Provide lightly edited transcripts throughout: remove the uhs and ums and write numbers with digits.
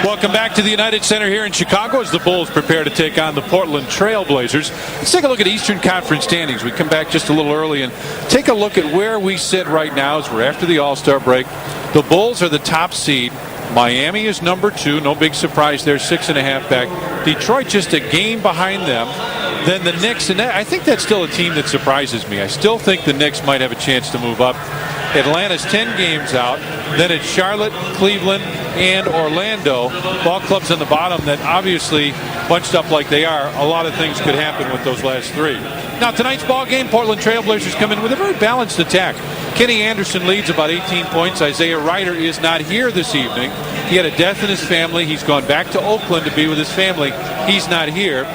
Welcome back to the United Center here in Chicago as the Bulls prepare to take on the Portland Tрэйл Blэйзерs. Let's take a look at Eastern Conference standings. We come back just a little early and take a look at where we sit right now as we're after the All-Star break. The Bulls are the top seed. Miami is number 2. No big surprise there, 6.5 back. Detroit just a game behind them. Then the Knicks, and I think that's still a team that surprises me. I still think the Knicks might have a chance to move up. Atlanta's 10 games out. Then it's Charlotte, Cleveland, and Orlando. Ball clubs on the bottom that obviously, bunched up like they are, a lot of things could happen with those last 3. Now, tonight's ball game, Portland Tréйл Blэйzers come in with a very balanced attack. Kenny Anderson leads about 18 points. Isaiah Ryder is not here this evening. He had a death in his family. He's gone back to Oakland to be with his family. He's not here.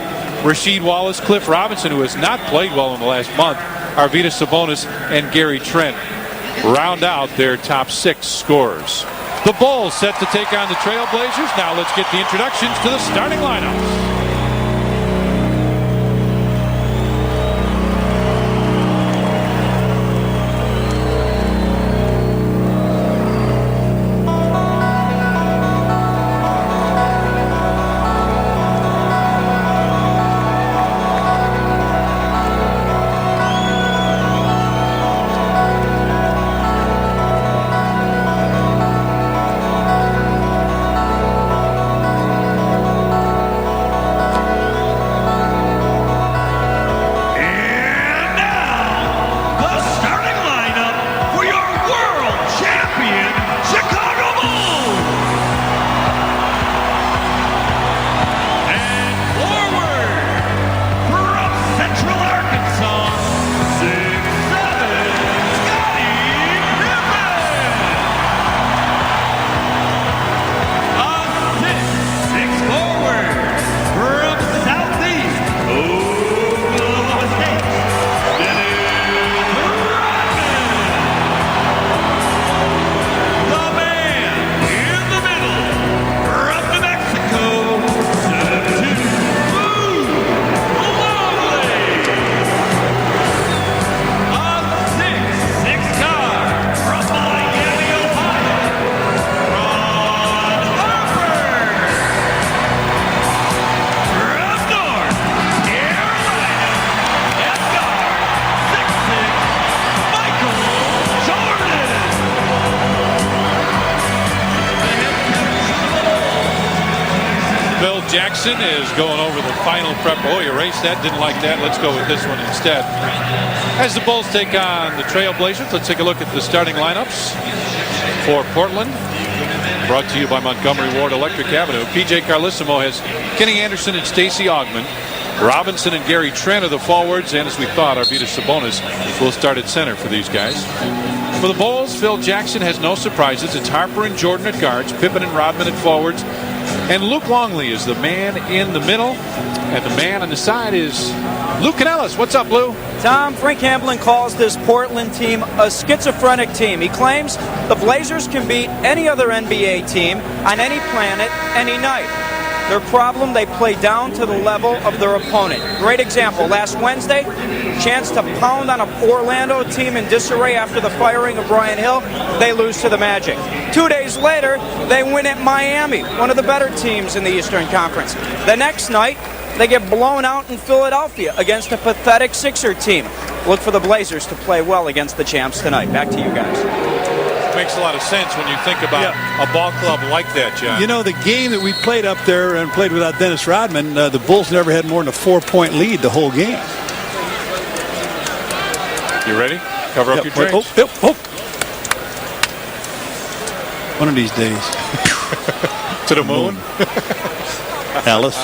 Rasheed Wallace, Cliff Robinson, who has not played well in the last month, Arvydas Sabonis, and Gary Trent round out their top 6 scorers. The Bulls set to take on the Tréйл Blэйzers. Now let's get the introductions to the starting lineups. Jackson is going over the final prep. Oh, he erased that. Didn't like that. Let's go with this one instead. As the Bulls take on the Tréйл Blэйzers, let's take a look at the starting lineups for Portland. Brought to you by Montgomery Ward Electric Avenue. PJ Carlissimo has Kenny Anderson and Stacey Augmon. Robinson and Gary Trent are the forwards, and as we thought, Arvydas Sabonis will start at center for these guys. For the Bulls, Phil Jackson has no surprises. It's Harper and Jordan at guards, Pippen and Rodman at forwards, and Luke Longley is the man in the middle, and the man on the side is Lou Canellis. What's up, Lou? Tom, Frank Hamblin calls this Portland team a schizophrenic team. He claims the Blazers can beat any other NBA team on any planet, any night. Their problem, they play down to the level of their opponent. Great example, last Wednesday, chance to pound on a Orlando team in disarray after the firing of Brian Hill. They lose to the Magic. 2 days later, they win at Miami, one of the better teams in the Eastern Conference. The next night, they get blown out in Philadelphia against a pathetic Sixer team. Look for the Blazers to play well against the champs tonight. Back to you guys. Makes a lot of sense when you think about a ball club like that, John. You know, the game that we played up there and played without Dennis Rodman, the Bulls never had more than a 4-point lead the whole game. You ready? Cover up your drinks. One of these days. To the moon? Alice.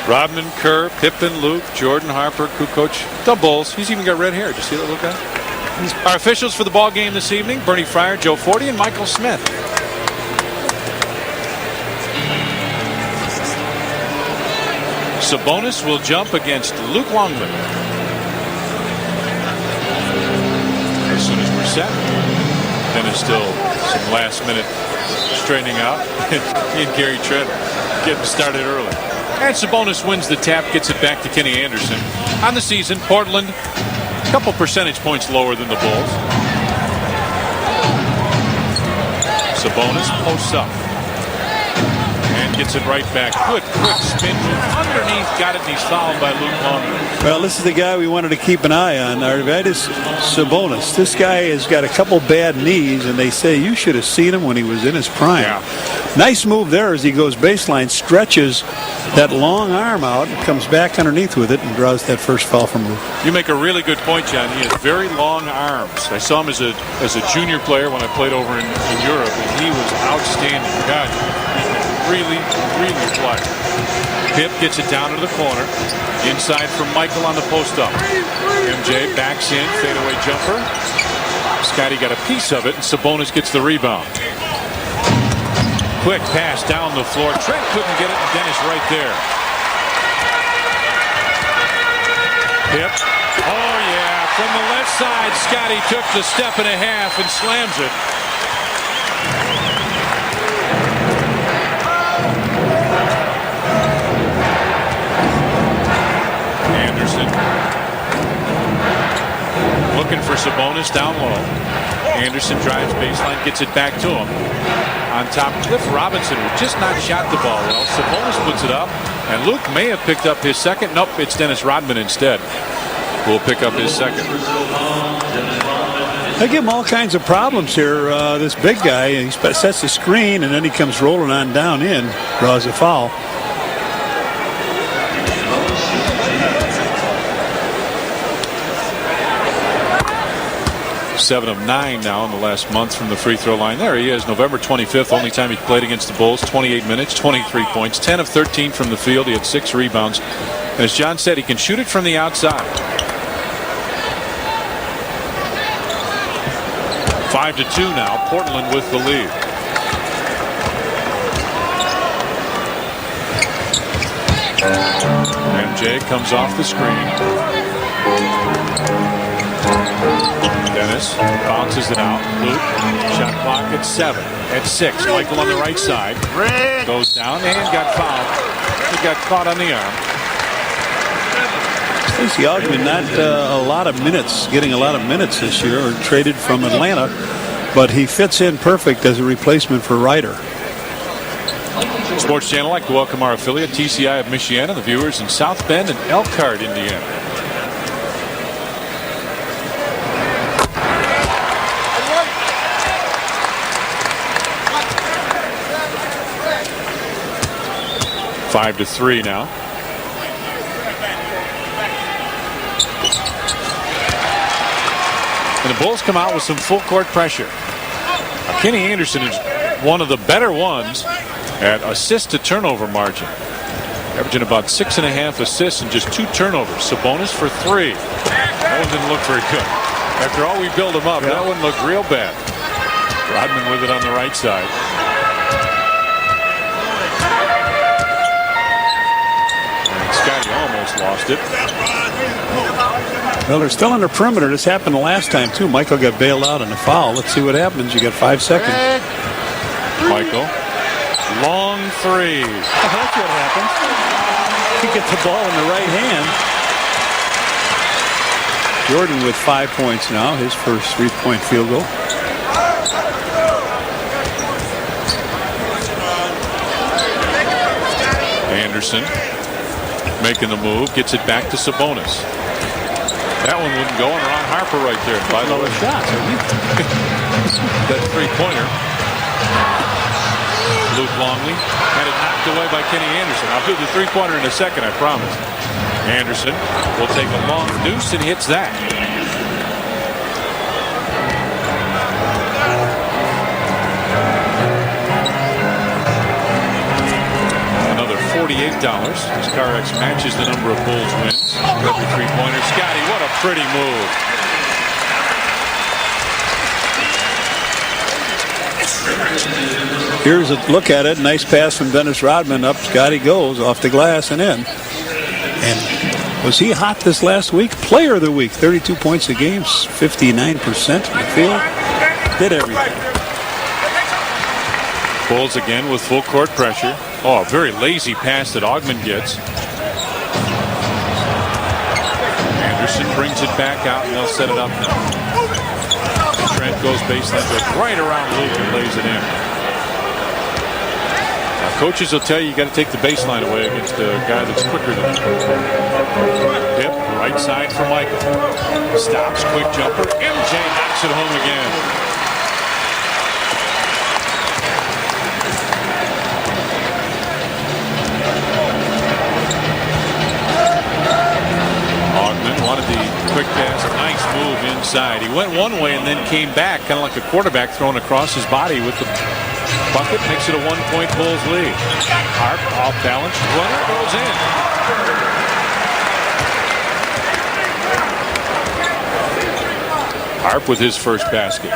Rodman, Kerr, Pippen, Luke, Jordan, Harper, Kukoc, the Bulls. He's even got red hair. Did you see that little guy? Our officials for the ball game this evening, Bernie Fryer, Joe Forty, and Michael Smith. Sabonis will jump against Luke Longley. As soon as we're set, then it's still some last-minute straightening out. He and Gary Trent getting started early. And Sabonis wins the tap, gets it back to Kenny Anderson. On the season, Portland, a couple percentage points lower than the Bulls. Sabonis posts up. And gets it right back. Good quick spin move underneath. Got it, and he's fouled by Luke Longley. Well, this is the guy we wanted to keep an eye on, Arvydas Sabonis. This guy has got a couple bad knees, and they say you should have seen him when he was in his prime. Yeah. Nice move there as he goes baseline, stretches that long arm out, and comes back underneath with it and draws that first foul from Luke. You make a really good point, John. He has very long arms. I saw him as a junior player when I played over in Europe, and he was outstanding. God, really fly. Pip gets it down to the corner. Inside from Michael on the post-up. MJ backs in, fadeaway jumper. Scotty got a piece of it, and Sabonis gets the rebound. Quick pass down the floor. Trent couldn't get it, and Dennis right there. Pip. Oh, yeah. From the left side, Scotty took the step and a half and slams it. Anderson looking for Sabonis down low. Anderson drives baseline, gets it back to him. On top, Cliff Robinson, who just not shot the ball well. Sabonis puts it up, and Luke may have picked up his second. Nope, it's Dennis Rodman instead who will pick up his second. They give him all kinds of problems here. This big guy, he sets the screen, and then he comes rolling on down in, draws a foul. Seven of 9 now in the last month from the free throw line. There he is, November 25th, only time he played against the Bulls. 28 minutes, 23 points, 10 of 13 from the field. He had 6 rebounds. And as John said, he can shoot it from the outside. 5-2 now. Portland with the lead. MJ comes off the screen. Dennis bounces it out. Luke, shot clock at 7. At 6, Michael on the right side. Goes down and got fouled. He got caught on the arm. Stacey Augmon, not a lot of minutes, getting a lot of minutes this year, or traded from Atlanta, but he fits in perfect as a replacement for Ryder. Sports Channel, I'd like to welcome our affiliate, TCI of Michiana, the viewers in South Bend and Elkhart, Indiana. Five to 3 now. And the Bulls come out with some full court pressure. Kenny Anderson is one of the better ones at assist to turnover margin, averaging about 6.5 assists and just 2 turnovers. Sabonis for 3. That one didn't look very good. After all we build him up, that one looked real bad. Rodman with it on the right side. Scotty almost lost it. Well, they're still on the perimeter. This happened the last time, too. Michael got bailed out on a foul. Let's see what happens. You got 5 seconds. Michael. Long 3. That's what happens. He gets the ball in the right hand. Jordan with 5 points now. His first 3-point field goal. Anderson making the move, gets it back to Sabonis. That one wouldn't go, and Ron Harper right there. By the way, shot. That 3-pointer. Luke Longley had it knocked away by Kenny Anderson. I'll do the 3-pointer in a second, I promise. Anderson will take a long deuce and hits that. $48. This CarX matches the number of Bulls wins. Every 3-pointer. Scotty, what a pretty move. Here's a look at it. Nice pass from Dennis Rodman. Up Scotty goes off the glass and in. And was he hot this last week? Player of the week. 32 points a game, 59% from the field. Did everything. Bulls again with full court pressure. Oh, a very lazy pass that Augmon gets. Anderson brings it back out, and they'll set it up now. Trent goes baseline, goes right around Luke and lays it in. Now Coaches will tell you got to take the baseline away against a guy that's quicker than you. Hip, right side for Michael. Stops, quick jumper. MJ knocks it home again. Ogden wanted the quick pass. Nice move inside. He went one way and then came back, kind of like a quarterback throwing across his body with the bucket. Makes it a 1-point Bulls lead. Harp off balance. Runner goes in. Harp with his first basket.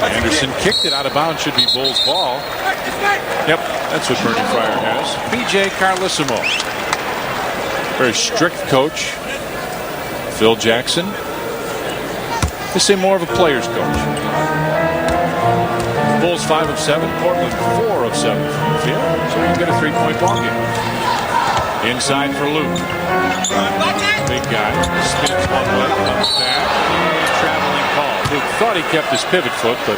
Anderson kicked it out of bounds. Should be Bulls ball. Yep, that's what Bernie Fryer has. PJ Carlissimo. Very strict coach. Phil Jackson. They say more of a player's coach. Bulls 5 of 7. Portland 4 of 7 from the field. So you get a 3-point ball game. Inside for Luke. Big guy. Spins one way, comes back. Traveling call. Luke thought he kept his pivot foot, but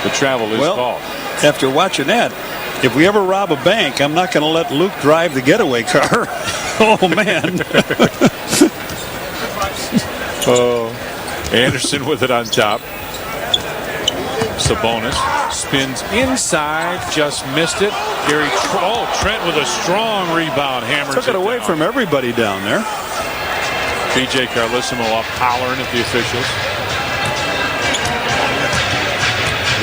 the travel is called. After watching that, if we ever rob a bank, I'm not going to let Luke drive the getaway car. Oh, man. Anderson with it on top. Sabonis spins inside, just missed it. Trent with a strong rebound, hammers Took it away down. from everybody down there. PJ Carlissimo up hollering at the officials.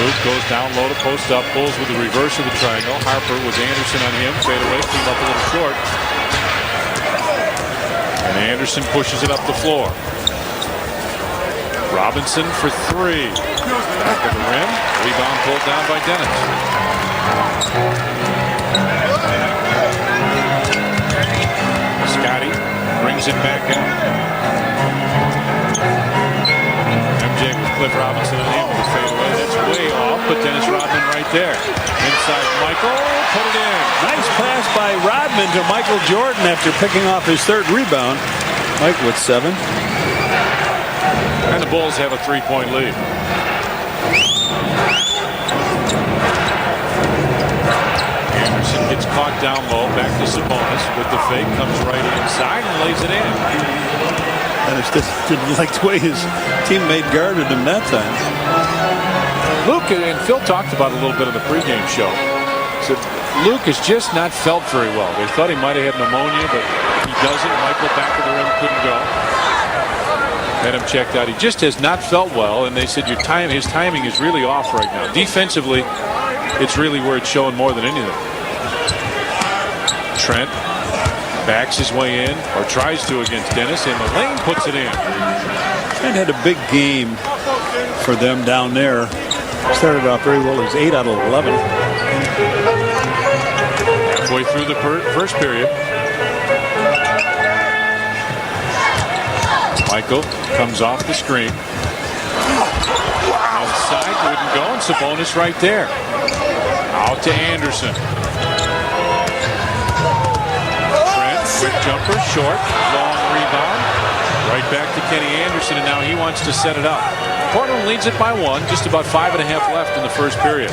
Luke goes down low to post up, Bulls with the reverse of the triangle. Harper with Anderson on him, fade away, came up a little short. And Anderson pushes it up the floor. Robinson for 3. Back of the rim. Rebound pulled down by Dennis. Scotty brings it back out. MJ with Cliff Robinson and him with the fadeaway. That's way off, but Dennis Rodman right there. Inside Michael, put it in. Nice pass by Rodman to Michael Jordan after picking off his 3rd rebound. Mike with 7. And the Bulls have a 3-point lead. Anderson gets caught down low. Back to Sabonis with the fake. Comes right inside and lays it in. And it just didn't like the way his teammate guarded him that time. Luke and Phil talked about a little bit on the pregame show. So Luke has just not felt very well. They thought he might have had pneumonia, but he doesn't. Michael back of the rim couldn't go. Had him checked out. He just has not felt well, and they said his timing is really off right now. Defensively, it's really where it's showing more than anything. Trent backs his way in, or tries to against Dennis, and the lane puts it in. Trent had a big game for them down there. Started off very well. He was 8 out of 11. Halfway through the first period. Michael comes off the screen. Outside, wouldn't go, and Sabonis right there. Out to Anderson. Trent, quick jumper, short, long rebound. Right back to Kenny Anderson, and now he wants to set it up. Portland leads it by 1, just about 5.5 left in the first period.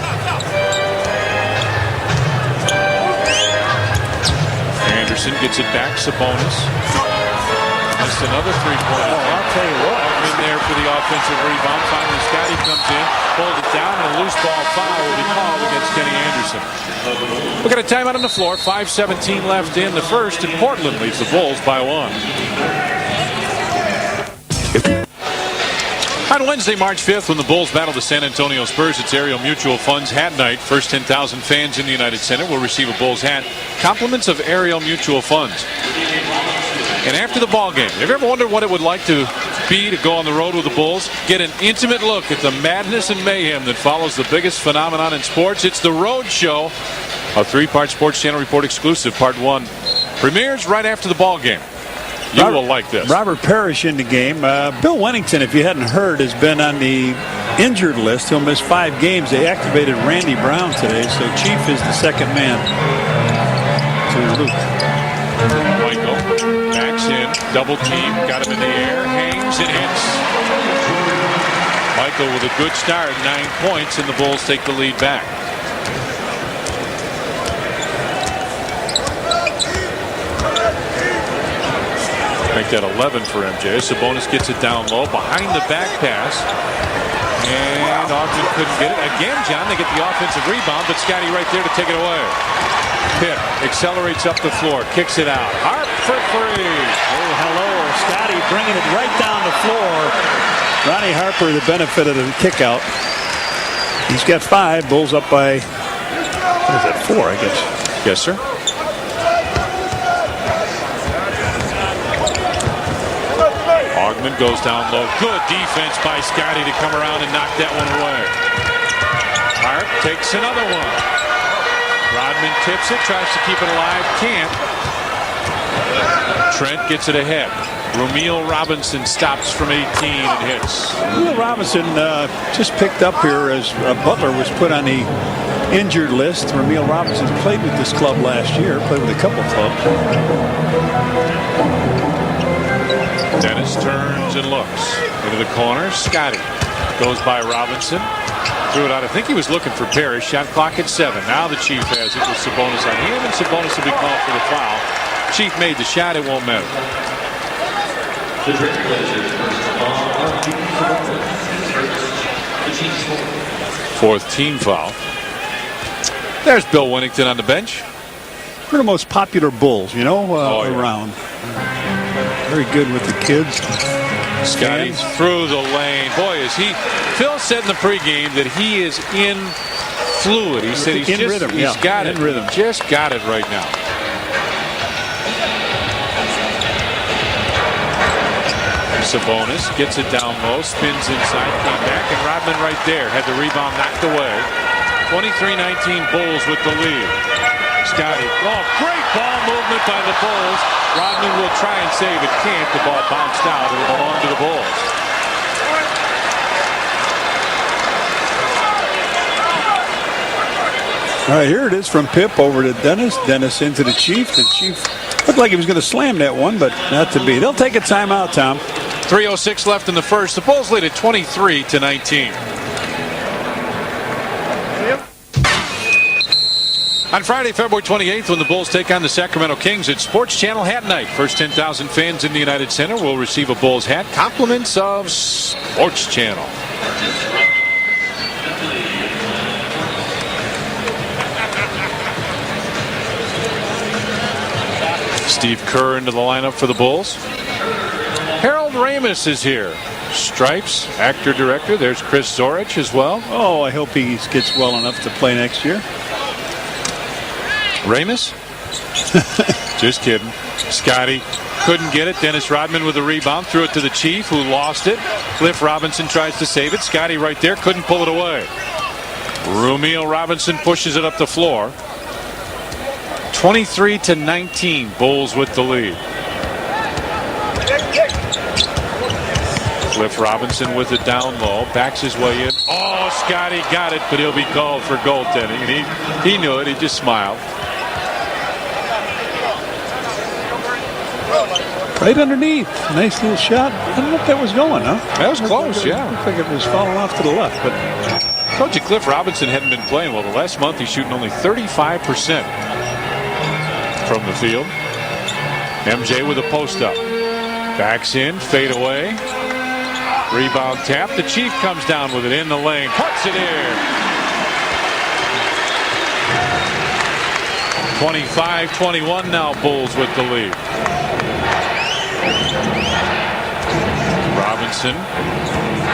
Anderson gets it back, Sabonis. Missed another 3-pointer. I'll tell you what. In there for the offensive rebound. Finally, Scotty comes in, pulled it down, and a loose ball foul will be called against Kenny Anderson. We've got a timeout on the floor. 5:17 left in the first, and Portland leads the Bulls by 1. On Wednesday, March 5th, when the Bulls battle the San Antonio Spurs, it's Ariel Mutual Funds Hat Night. First 10,000 fans in the United Center will receive a Bulls hat. Compliments of Ariel Mutual Funds. And after the ball game, have you ever wondered what it would like to be to go on the road with the Bulls? Get an intimate look at the madness and mayhem that follows the biggest phenomenon in sports. It's the Road Show, a 3-part Sports Channel Report exclusive. Part 1 premieres right after the ball game. You will like this. Robert Parrish in the game. Bill Wennington, if you hadn't heard, has been on the injured list. He'll miss 5 games. They activated Randy Brown today, so Chief is the second man to Luke. Michael backs in, double team, got him in the air, hangs and hits. Michael with a good start, 9 points, and the Bulls take the lead back. Make that 11 for MJ. Sabonis gets it down low behind the back pass. And Ogden couldn't get it. Again, John, they get the offensive rebound, but Scotty right there to take it away. Pitt accelerates up the floor, kicks it out. Harp for three. Oh, hello. Scotty bringing it right down the floor. Ronnie Harper, the benefit of the kick out. He's got 5. Bulls up by, what is that, 4, I guess. Yes, sir. Ogden goes down low. Good defense by Scotty to come around and knock that one away. Harp takes another one. Rodman tips it, tries to keep it alive, can't. Trent gets it ahead. Rumeal Robinson stops from 18 and hits. Rumeal Robinson just picked up here as Butler was put on the injured list. Rumeal Robinson played with this club last year, played with a couple clubs. Dennis turns and looks into the corner. Scotty goes by Robinson. Threw it out. I think he was looking for Parrish. Shot clock at 7. Now the Chief has it with Sabonis on him, and Sabonis will be called for the foul. Chief made the shot. It won't matter. Fourth team foul. There's Bill Winnington on the bench. One of the most popular Bulls, you know, around. Very good with the kids. Scotty through the lane. Boy, is he. Phil said in the pregame that he is in fluid. He said he's in rhythm. He's got it. In rhythm. Just got it right now. Sabonis gets it down low, spins inside, came back, and Rodman right there had the rebound knocked away. 23-19 Bulls with the lead. Scotty, great ball movement by the Bulls. Rodman will try and save it, can't. The ball bounced out. It'll belong to the Bulls. All right, here it is from Pip over to Dennis. Dennis into the Chief. The Chief looked like he was going to slam that one, but not to be. They'll take a timeout, Tom. 3:06 left in the first. The Bulls lead at 23-19. On Friday, February 28th, when the Bulls take on the Sacramento Kings at Sports Channel Hat Night. First 10,000 fans in the United Center will receive a Bulls hat. Compliments of Sports Channel. Steve Kerr into the lineup for the Bulls. Harold Ramis is here. Stripes, actor, director. There's Chris Zorich as well. Oh, I hope he gets well enough to play next year. Ramis? Just kidding. Scotty couldn't get it. Dennis Rodman with a rebound. Threw it to the Chief, who lost it. Cliff Robinson tries to save it. Scotty right there. Couldn't pull it away. Rumeal Robinson pushes it up the floor. 23-19. Bulls with the lead. Cliff Robinson with it down low. Backs his way in. Oh, Scotty got it, but he'll be called for goaltending. And he knew it. He just smiled. Right underneath. Nice little shot. I don't know if that was going, huh? That was close, yeah. Looked like it was falling off to the left. But I told you Cliff Robinson hadn't been playing well. The last month he's shooting only 35% from the field. MJ with a post up. Backs in, fade away. Rebound tap. The Chief comes down with it in the lane. Puts it in. 25-21 now. Bulls with the lead. Robinson.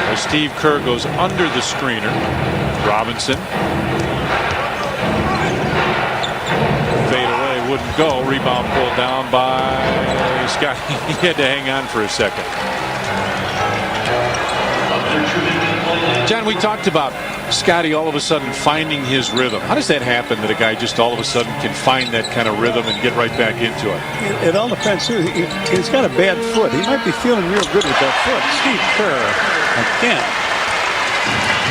As Steve Kerr goes under the screener. Robinson. Fade away. Wouldn't go. Rebound pulled down by Scott. He had to hang on for a second. John, we talked about Scotty all of a sudden finding his rhythm. How does that happen, that a guy just all of a sudden can find that kind of rhythm and get right back into it? It all depends, too. He's got a bad foot. He might be feeling real good with that foot. Steve Kerr, again,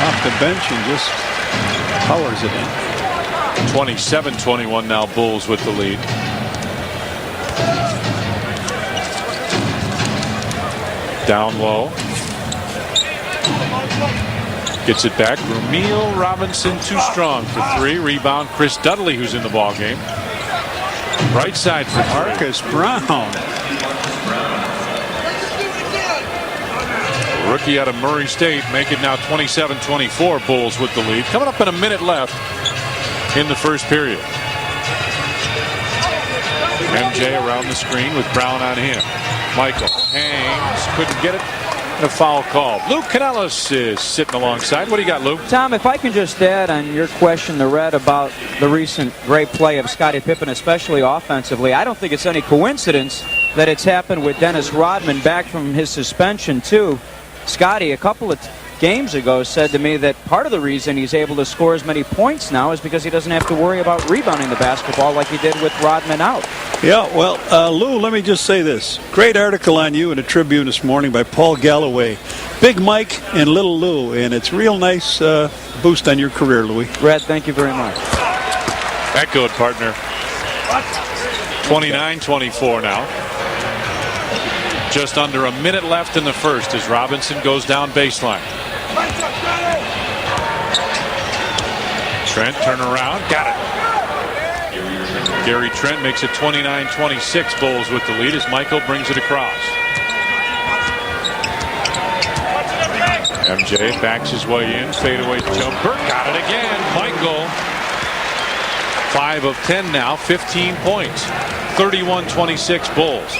off the bench and just powers it in. 27-21 now, Bulls with the lead. Down low. Gets it back. Ramil Robinson too strong for 3. Rebound Chris Dudley, who's in the ball game. Right side for Marcus Brown. Rookie out of Murray State. Make it now 27-24. Bulls with the lead. Coming up in a minute left in the first period. MJ around the screen with Brown on him. Michael hangs. Couldn't get it. A foul call. Luke Canellis is sitting alongside. What do you got, Luke? Tom, if I can just add on your question to Red about the recent great play of Scottie Pippen, especially offensively, I don't think it's any coincidence that it's happened with Dennis Rodman back from his suspension, too. Scottie, a couple of games ago, said to me that part of the reason he's able to score as many points now is because he doesn't have to worry about rebounding the basketball like he did with Rodman out. Yeah, well, Lou, let me just say this. Great article on you in the Tribune this morning by Paul Galloway. Big Mike and Little Lou, and it's real nice boost on your career, Louie. Red, thank you very much. Echoed, partner. 29-24 now. Just under a minute left in the first as Robinson goes down baseline. Trent turn around, got it. Gary Trent makes it 29-26. Bulls with the lead as Michael brings it across. MJ backs his way in, fadeaway jumper, got it again. Michael, 5 of 10 now, 15 points. 31-26 Bulls.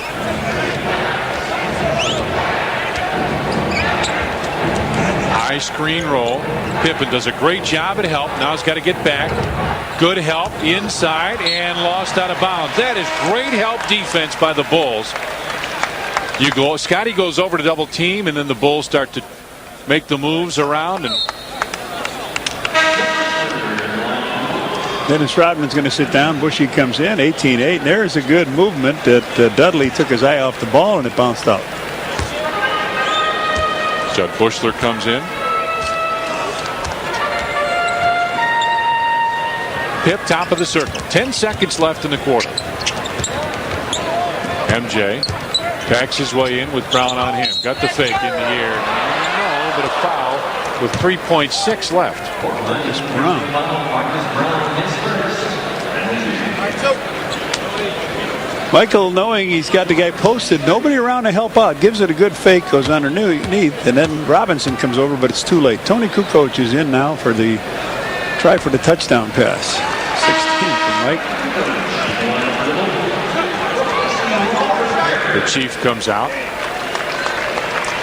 High screen roll. Pippen does a great job at help. Now he's got to get back. Good help inside and lost out of bounds. That is great help defense by the Bulls. Scottie goes over to double team, and then the Bulls start to make the moves around. And Dennis Rodman's going to sit down. Bushy comes in, 18-8. And there's a good movement that Dudley took his eye off the ball, and it bounced out. Judd Bushler comes in. Pip, top of the circle. 10 seconds left in the quarter. MJ backs his way in with Brown on him. Got the fake in the air. No, but a foul with 3.6 left. Marcus Brown. Michael, knowing he's got the guy posted, nobody around to help out, gives it a good fake, goes underneath, and then Robinson comes over, but it's too late. Tony Kukoc is in now for the try for the touchdown pass. 16 for Mike. The Chief comes out.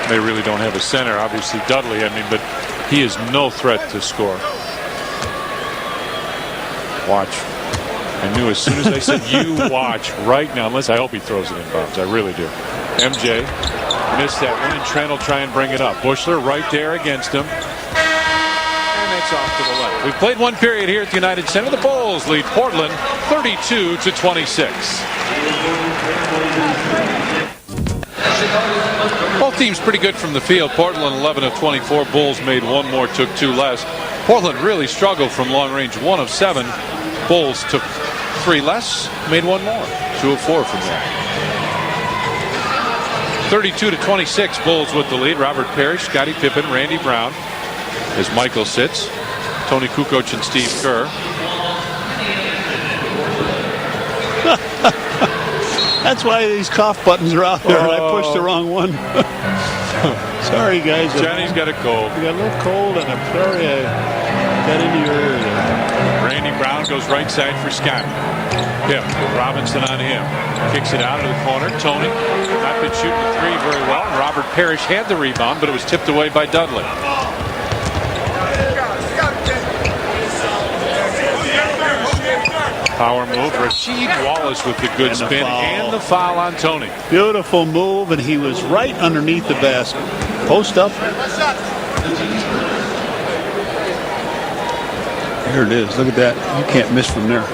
They really don't have a center, obviously Dudley, but he is no threat to score. Watch. I knew as soon as I said you watch right now, unless I hope he throws it in bounds. I really do. MJ missed that one, and Trent will try and bring it up. Bushler right there against him. And that's off to the left. We've played one period here at the United Center. The Bulls lead Portland 32-26. Both teams pretty good from the field. Portland 11 of 24. Bulls made one more, took 2 less. Portland really struggled from long range, 1 of 7. Bulls took 3 less, made 1 more, 2 of 4 from there. 32-26, Bulls with the lead. Robert Parrish, Scottie Pippen, Randy Brown as Michael sits. Tony Kukoc and Steve Kerr. That's why these cough buttons are out there. I pushed the wrong one. Sorry, guys. Johnny's got a cold. You got a little cold, and I'm sorry I got into your ear there. Randy Brown goes right side for Scott. Pip, Robinson on him. Kicks it out of the corner. Tony not been shooting the 3 very well. And Robert Parrish had the rebound, but it was tipped away by Dudley. Power move. Rasheed Wallace with the good spin and the foul on Tony. Beautiful move, and he was right underneath the basket. Post up. There it is. Look at that. You can't miss from there.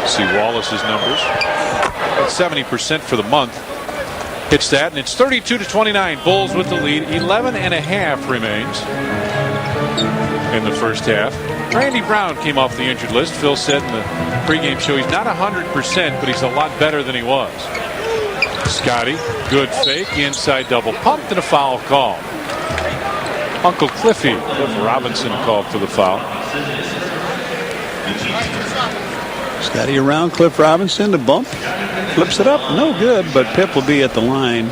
See Wallace's numbers. At 70% for the month. Hits that, and it's 32-29. Bulls with the lead. 11.5 remains in the first half. Randy Brown came off the injured list. Phil said in the pregame show he's not 100%, but he's a lot better than he was. Scotty, good fake, inside double pumped, and a foul call. Uncle Cliff Robinson called for the foul. Scotty around Cliff Robinson, the bump, flips it up, no good, but Pip will be at the line.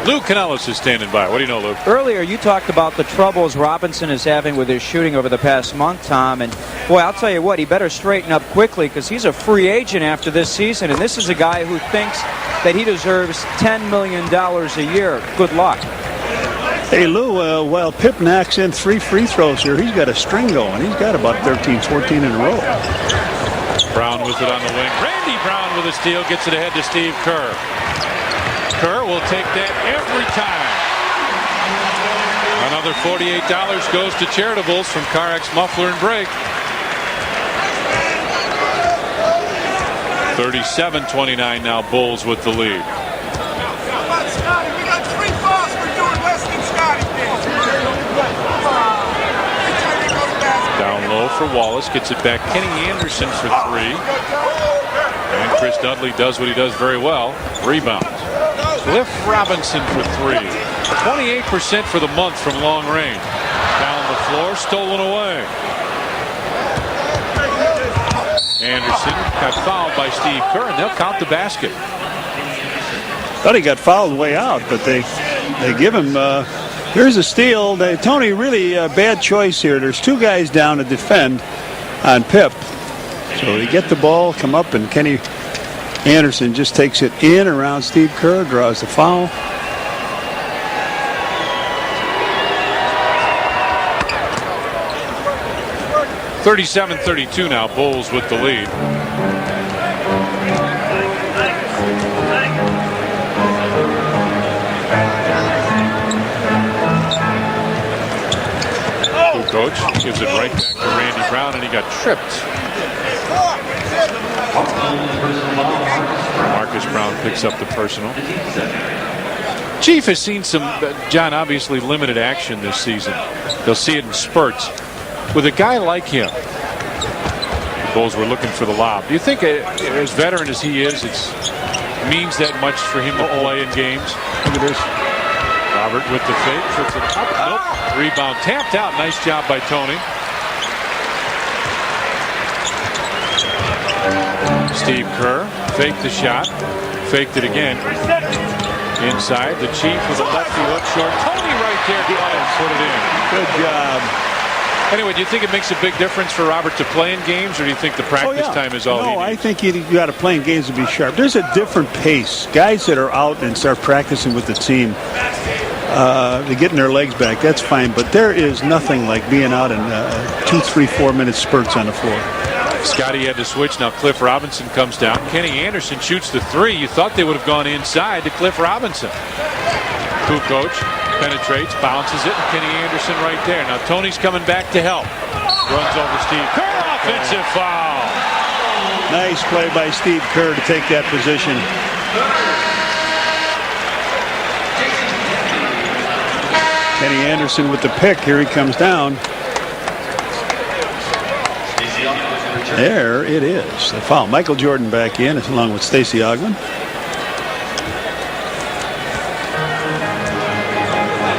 Lou Canellis is standing by. What do you know, Lou? Earlier, you talked about the troubles Robinson is having with his shooting over the past month, Tom. And, boy, I'll tell you what, he better straighten up quickly because he's a free agent after this season. And this is a guy who thinks that he deserves $10 million a year. Good luck. Hey, Lou, while Pip knocks in 3 free throws here, he's got a string going. He's got about 13, 14 in a row. Brown with it on the wing. Randy Brown with a steal, gets it ahead to Steve Kerr. Kerr will take that every time. Another $48 goes to charitables from CarX Muffler and Brake. 37-29 now, Bulls with the lead. Down low for Wallace, gets it back. Kenny Anderson for 3. And Chris Dudley does what he does very well. Rebounds. Cliff Robinson for 3. 28% for the month from long range. Down the floor, stolen away. Anderson got fouled by Steve Kerr, and they'll count the basket. Thought he got fouled way out, but they give him. Here's a steal. Tony, really a bad choice here. There's 2 guys down to defend on Pip. So they get the ball, come up, and Kenny Anderson just takes it in around Steve Kerr, draws the foul. (37-32) now, Bulls with the lead. Coach gives it right back to Randy Brown, and he got tripped. Marcus Brown picks up the personal. Chief has seen some, John, obviously limited action this season. They'll see it in spurts. With a guy like him, the Bulls were looking for the lob. Do you think, as veteran as he is, it means that much for him to play in games? Look at this. Robert with the fake, puts it up. Nope. Rebound tapped out. Nice job by Tony. Steve Kerr faked the shot. Faked it again. Inside, the Chief with a lefty hook short. Tony right there. Put it in. Good job. Anyway, do you think it makes a big difference for Robert to play in games, or do you think the practice time is all he needs? No, I think you got to play in games to be sharp. There's a different pace. Guys that are out and start practicing with the team, they're getting their legs back. That's fine, but there is nothing like being out in 2, 3, 4 minute spurts on the floor. Scotty had to switch. Now Cliff Robinson comes down. Kenny Anderson shoots the 3. You thought they would have gone inside to Cliff Robinson. Kukoc penetrates, bounces it, and Kenny Anderson right there. Now Tony's coming back to help. Runs over Steve Kerr. Offensive foul. Nice play by Steve Kerr to take that position. Kenny Anderson with the pick. Here he comes down. There it is. The foul. Michael Jordan back in along with Stacey Ogman.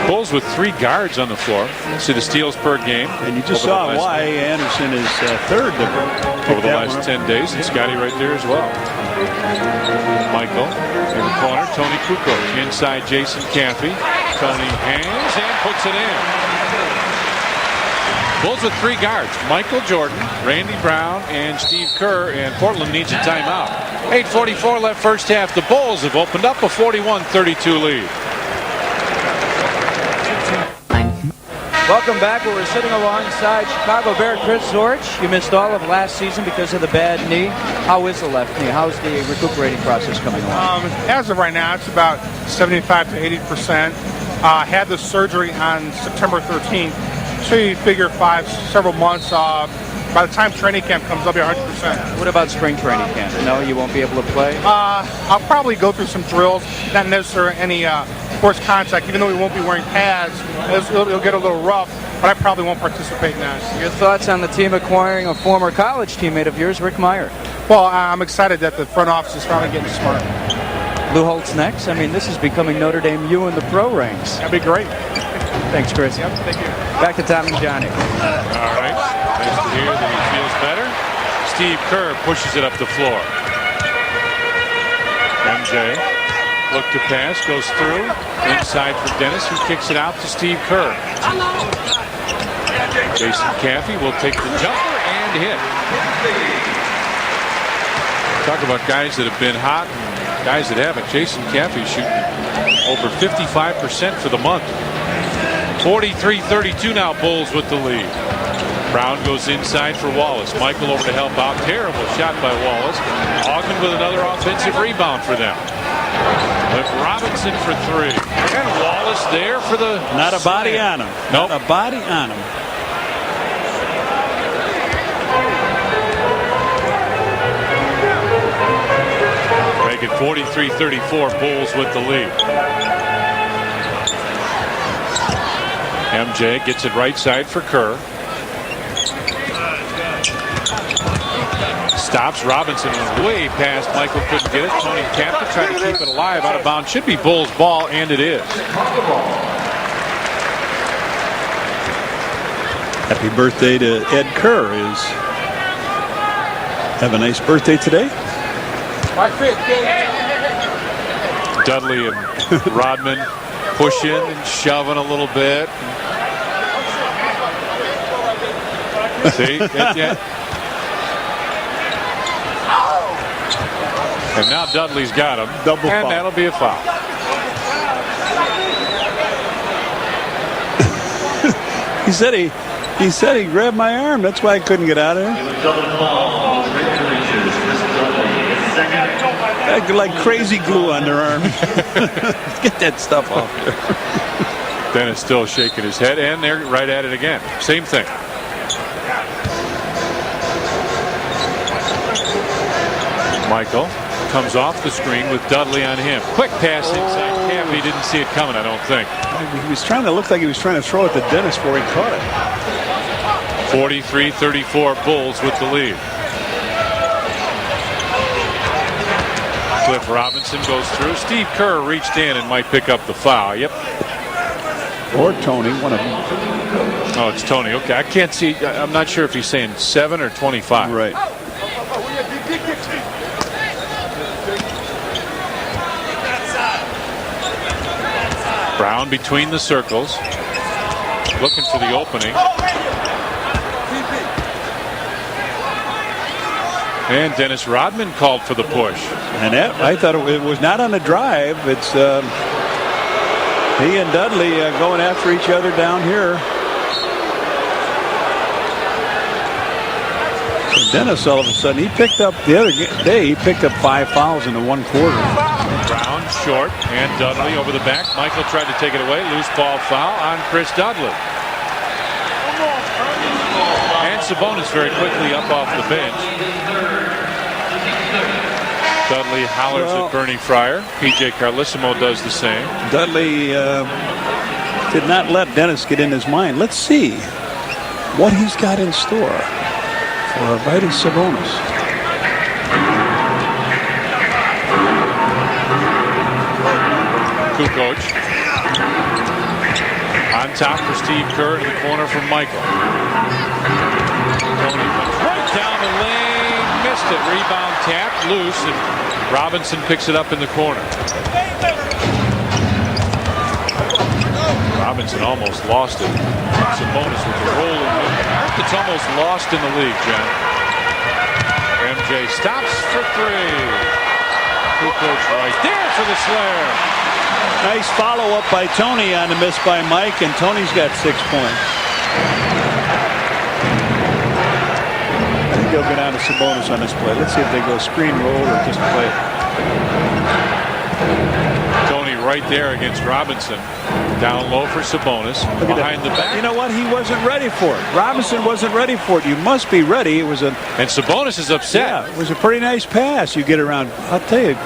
Bulls with 3 guards on the floor. See the steals per game. And you just saw why Anderson is third over the last 10 days. And Scotty right there as well. Michael in the corner. Tony Kukoc inside Jason Caffey. Tony hangs and puts it in. Bulls with 3 guards. Michael Jordan, Randy Brown, and Steve Kerr. And Portland needs a timeout. 8:44 left first half. The Bulls have opened up a 41-32 lead. Welcome back. We're sitting alongside Chicago Bear Chris Zorich. You missed all of last season because of the bad knee. How is the left knee? How's the recuperating process coming along? As of right now, it's about 75 to 80%. Had the surgery on September 13th. So you figure several months by the time training camp comes, I'll be 100%. What about spring training camp? No, you won't be able to play? I'll probably go through some drills, not necessarily any force contact, even though we won't be wearing pads. It'll get a little rough, but I probably won't participate in that. Your thoughts on the team acquiring a former college teammate of yours, Rick Meyer? Well, I'm excited that the front office is finally getting smart. Lou Holtz next. I mean, this is becoming Notre Dame U in the pro ranks. That'd be great. Thanks, Chris. Yep, thank you. Back to Tom and Johnny. All right. Nice to hear that he feels better. Steve Kerr pushes it up the floor. MJ look to pass, goes through. Inside for Dennis, who kicks it out to Steve Kerr. Jason Caffey will take the jumper and hit. Talk about guys that have been hot and guys that haven't. Jason Caffey shooting over 55% for the month. 43-32 now, Bulls with the lead. Brown goes inside for Wallace. Michael over to help out. Terrible shot by Wallace. Ogden with another offensive rebound for them. With Robinson for three. And Wallace there for the Not a body on him. Nope. Not a body on him. Make it 43-34, Bulls with the lead. MJ gets it right side for Kerr. Stops. Robinson was way past. Michael couldn't get it. Tony Captain trying to keep it alive. Out of bounds. Should be Bulls ball, and it is. Happy birthday to Ed Kerr. Have a nice birthday today. Dudley and Rodman pushing and shoving a little bit. See? And now Dudley's got him. Double and foul. That'll be a foul. He said he grabbed my arm. That's why I couldn't get out of there. Like crazy glue on their arm. Get that stuff off there. Dennis still shaking his head, and they're right at it again. Same thing. Michael comes off the screen with Dudley on him. Quick pass inside. Campbell didn't see it coming, I don't think. He was trying to look like he was trying to throw it to Dennis before he caught it. 43-34 Bulls with the lead. Cliff Robinson goes through. Steve Kerr reached in and might pick up the foul. Yep. Or Tony, one of them. Oh, it's Tony. Okay, I can't see. I'm not sure if he's saying 7 or 25. Right. Brown between the circles, looking for the opening. And Dennis Rodman called for the push. And that, I thought it was not on the drive. It's he and Dudley going after each other down here. So Dennis, all of a sudden, he picked up the other day. He picked up 5 fouls in the 1 quarter. Brown short and Dudley over the back. Michael tried to take it away. Loose ball foul on Chris Dudley. And Sabonis very quickly up off the bench. Dudley hollers at Bernie Fryer. P.J. Carlissimo does the same. Dudley did not let Dennis get in his mind. Let's see what he's got in store for Arvydas Sabonis. Kukoc. On top for Steve Kerr in the corner from Michael. Tony went right down the lane. Missed it. Rebound tapped loose, and Robinson picks it up in the corner. Robinson almost lost it. Sabonis with the rolling move. It's almost lost in the league, John. MJ stops for three. Kukoc right there for the slam. Nice follow-up by Tony on the miss by Mike, and Tony's got 6 points. I think they'll go down to Sabonis on this play. Let's see if they go screen roll or just play it. Tony right there against Robinson. Down low for Sabonis. Behind the back. You know what? He wasn't ready for it. Robinson wasn't ready for it. You must be ready. It was a... And Sabonis is upset. Yeah, it was a pretty nice pass. You get around. I'll tell you,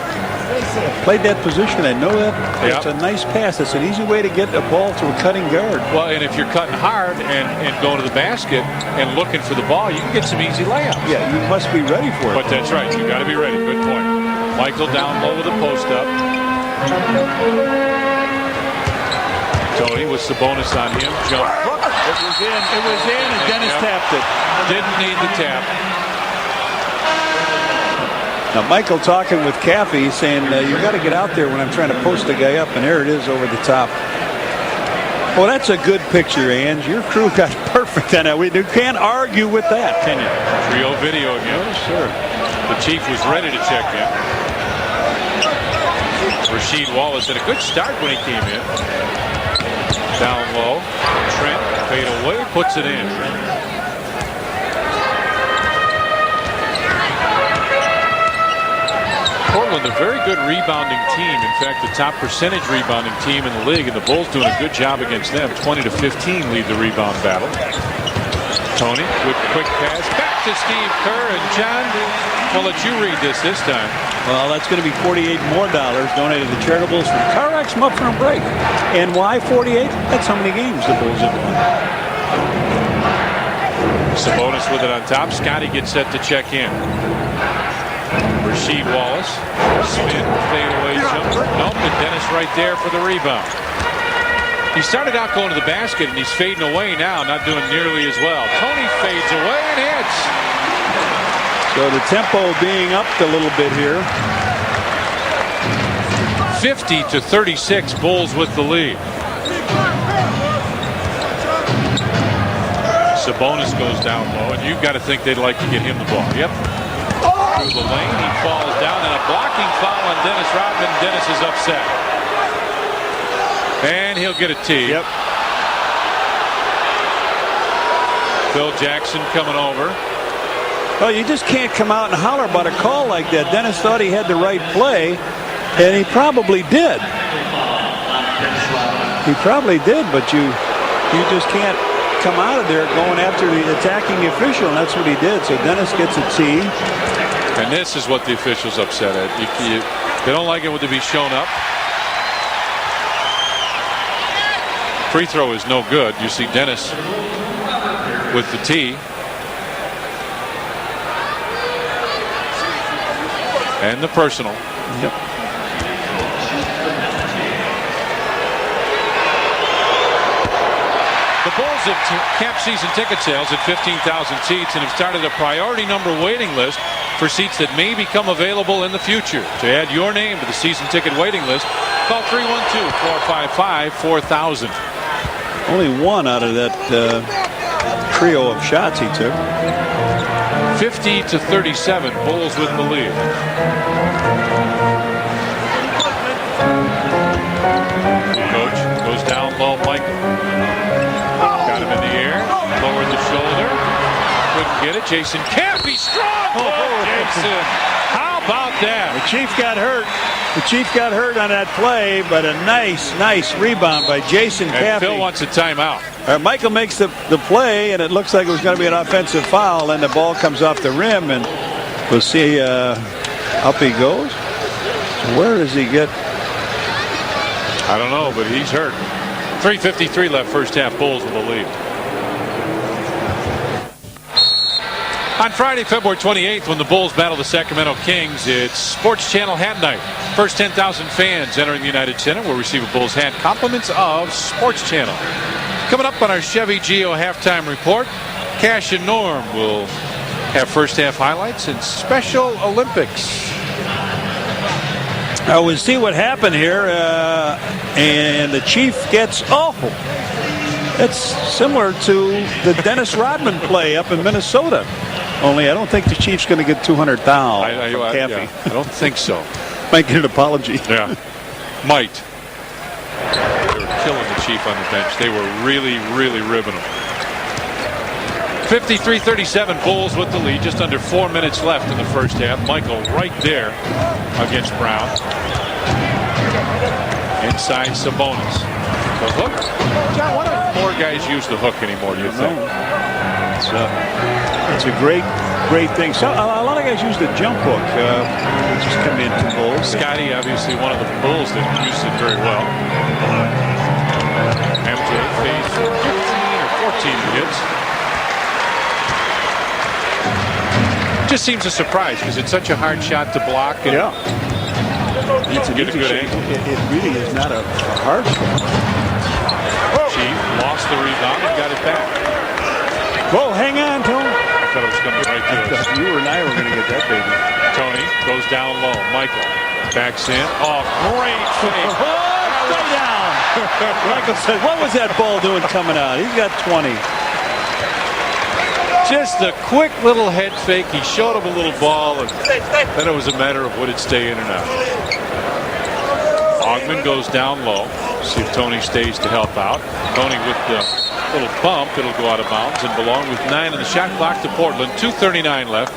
played that position. I know that. Yep. It's a nice pass. It's an easy way to get a ball to a cutting guard. Well, and if you're cutting hard and going to the basket and looking for the ball, you can get some easy layups. Yeah, you must be ready for it. But that's right. You got to be ready. Good point. Michael down low with a post up. Tony with Sabonis on him. Jump. It was in, and Dennis tapped it. Didn't need the tap. Now, Michael talking with Caffey, saying, you got to get out there when I'm trying to post the guy up, and there it is over the top. Well, that's a good picture, Ange. Your crew got perfect on that. You can't argue with that, can you? Trio video again. Sure. The Chief was ready to check in. Rasheed Wallace had a good start when he came in. Down low. Trent fade away, puts it in. Portland, a very good rebounding team. In fact, the top percentage rebounding team in the league, and the Bulls doing a good job against them. 20-15 lead the rebound battle. Tony with quick pass back to Steve Kerr, and John, we'll let you read this time. Well, that's going to be $48 more donated to charitables from CarX, Muffin and Brake. And why 48? That's how many games the Bulls have won. Sabonis with it on top. Scotty gets set to check in. Rasheed Wallace. Spin, fadeaway jumper. Nope, and Dennis right there for the rebound. He started out going to the basket, and he's fading away now, not doing nearly as well. Tony fades away and hits. So the tempo being upped a little bit here. 50-36, Bulls with the lead. Sabonis goes down low, and you've got to think they'd like to get him the ball. Yep. Through the lane, he falls down, and a blocking foul on Dennis Rodman. Dennis is upset. And he'll get a tee. Yep. Phil Jackson coming over. Well, you just can't come out and holler about a call like that. Dennis thought he had the right play, and he probably did. He probably did, but you just can't come out of there going after attacking the official, and that's what he did. So Dennis gets a tee. And this is what the officials upset at. They don't like it when to be shown up. Free throw is no good. You see Dennis with the tee. And the personal. Yep. The Bulls have capped season ticket sales at 15,000 seats and have started a priority number waiting list for seats that may become available in the future. To add your name to the season ticket waiting list, call 312-455-4000. Only one out of that trio of shots he took. 50-37, Bulls with the lead. Coach goes down low, Michael. Got him in the air, lowered the shoulder. Couldn't get it. Jason Caffey, strong. Jason. How about that? The Chief got hurt. The Chief got hurt on that play, but a nice rebound by Jason And Caffey. Phil wants a timeout. Michael makes the play, and it looks like it was going to be an offensive foul, and the ball comes off the rim, and we'll see up he goes. Where does he get? I don't know, but he's hurt. 3:53 left first half. Bulls with the lead. On Friday, February 28th, when the Bulls battle the Sacramento Kings, it's Sports Channel Hat Night. First 10,000 fans entering the United Center will receive a Bulls hat. Compliments of Sports Channel. Coming up on our Chevy Geo halftime report, Cash and Norm will have first half highlights and Special Olympics. We'll see what happened here, and the Chief gets, it's similar to the Dennis Rodman play up in Minnesota. Only I don't think the Chief's going to get 200,000 from Caffey. I don't think so. Might get an apology. Yeah, might. They were killing the Chief on the bench. They were really ribbing him. 53-37, Bulls with the lead. Just under 4 minutes left in the first half. Michael right there against Brown. Inside Sabonis. The hook. John, why don't more guys use the hook anymore, do you think? It's a great thing. So a lot of guys use the jump hook. Just come into Bulls. Scotty, obviously one of the Bulls that used it very well. MJ faced 15 or 14 hits. Just seems a surprise because it's such a hard shot to block. And It's get a good angle. It really is not a hard shot. Chief lost the rebound and got it back. Whoa, hang on, Tony. I thought it was coming right to us. You and I were going to get that baby. Tony goes down low. Michael backs in. Oh, great fake. Stay down. Michael said, what was that ball doing coming out? He's got 20. Just a quick little head fake. He showed him a little ball, and then it was a matter of would it stay in or not. Ogman goes down low. See if Tony stays to help out. Tony with the little bump. It'll go out of bounds and belong with 9 in the shot clock to Portland. 2:39 left.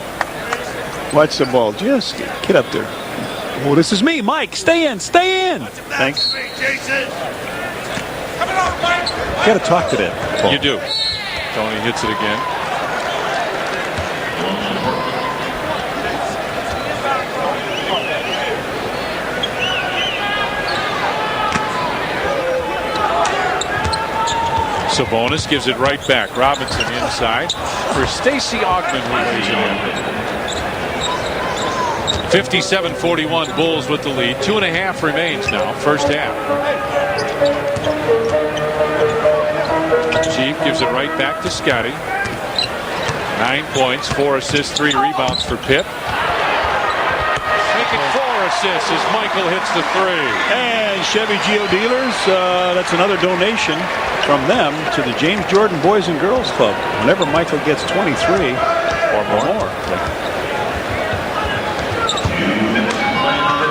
Watch the ball. Just get up there. Oh, this is me, Mike. Stay in. Stay in. Thanks. Got to talk to that ball. You do. Tony hits it again. Sabonis gives it right back. Robinson inside for Stacey Ogman, who lays it in. 57-41, Bulls with the lead. 2.5 remains now, first half. Chief gives it right back to Scotty. 9 points, 4 assists, 3 rebounds for Pip. Making 4 assists as Michael hits the 3. And Chevy Geo Dealers, that's another donation from them to the James Jordan Boys and Girls Club. Whenever Michael gets 23 or more.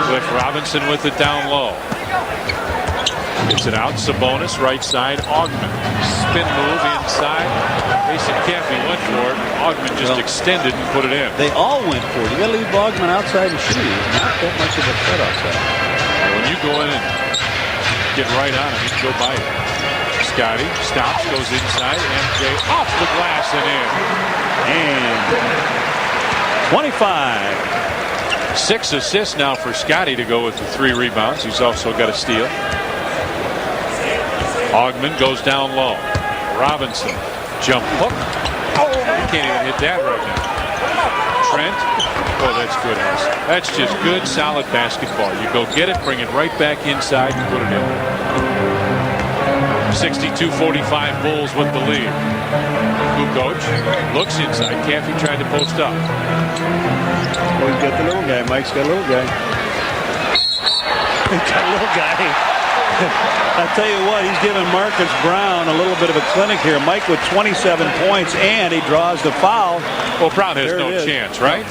Cliff Robinson with it down low. Gets it out. Sabonis, right side. Ogman. Spin move inside. Mason Caffey went for it. Ogman just extended and put it in. They all went for it. You got to leave Ogman outside and shoot. Not that much of a threat outside. When you go in and get right on him, you can go by it. Scotty stops, goes inside. MJ off the glass and in. And 25. 6 assists now for Scotty to go with the 3 rebounds. He's also got a steal. Ogman goes down low. Robinson, jump hook. Oh, you can't even hit that right now. Trent. Oh, that's good. That's just good, solid basketball. You go get it, bring it right back inside, and put it in. 62-45 Bulls with the lead. Kukoc looks inside. Caffey tried to post up. Well, he's got the little guy. Mike's got a little guy. He's got a little guy. I'll tell you what, he's giving Marcus Brown a little bit of a clinic here. Mike with 27 points, and he draws the foul. Well, Brown has no chance, right?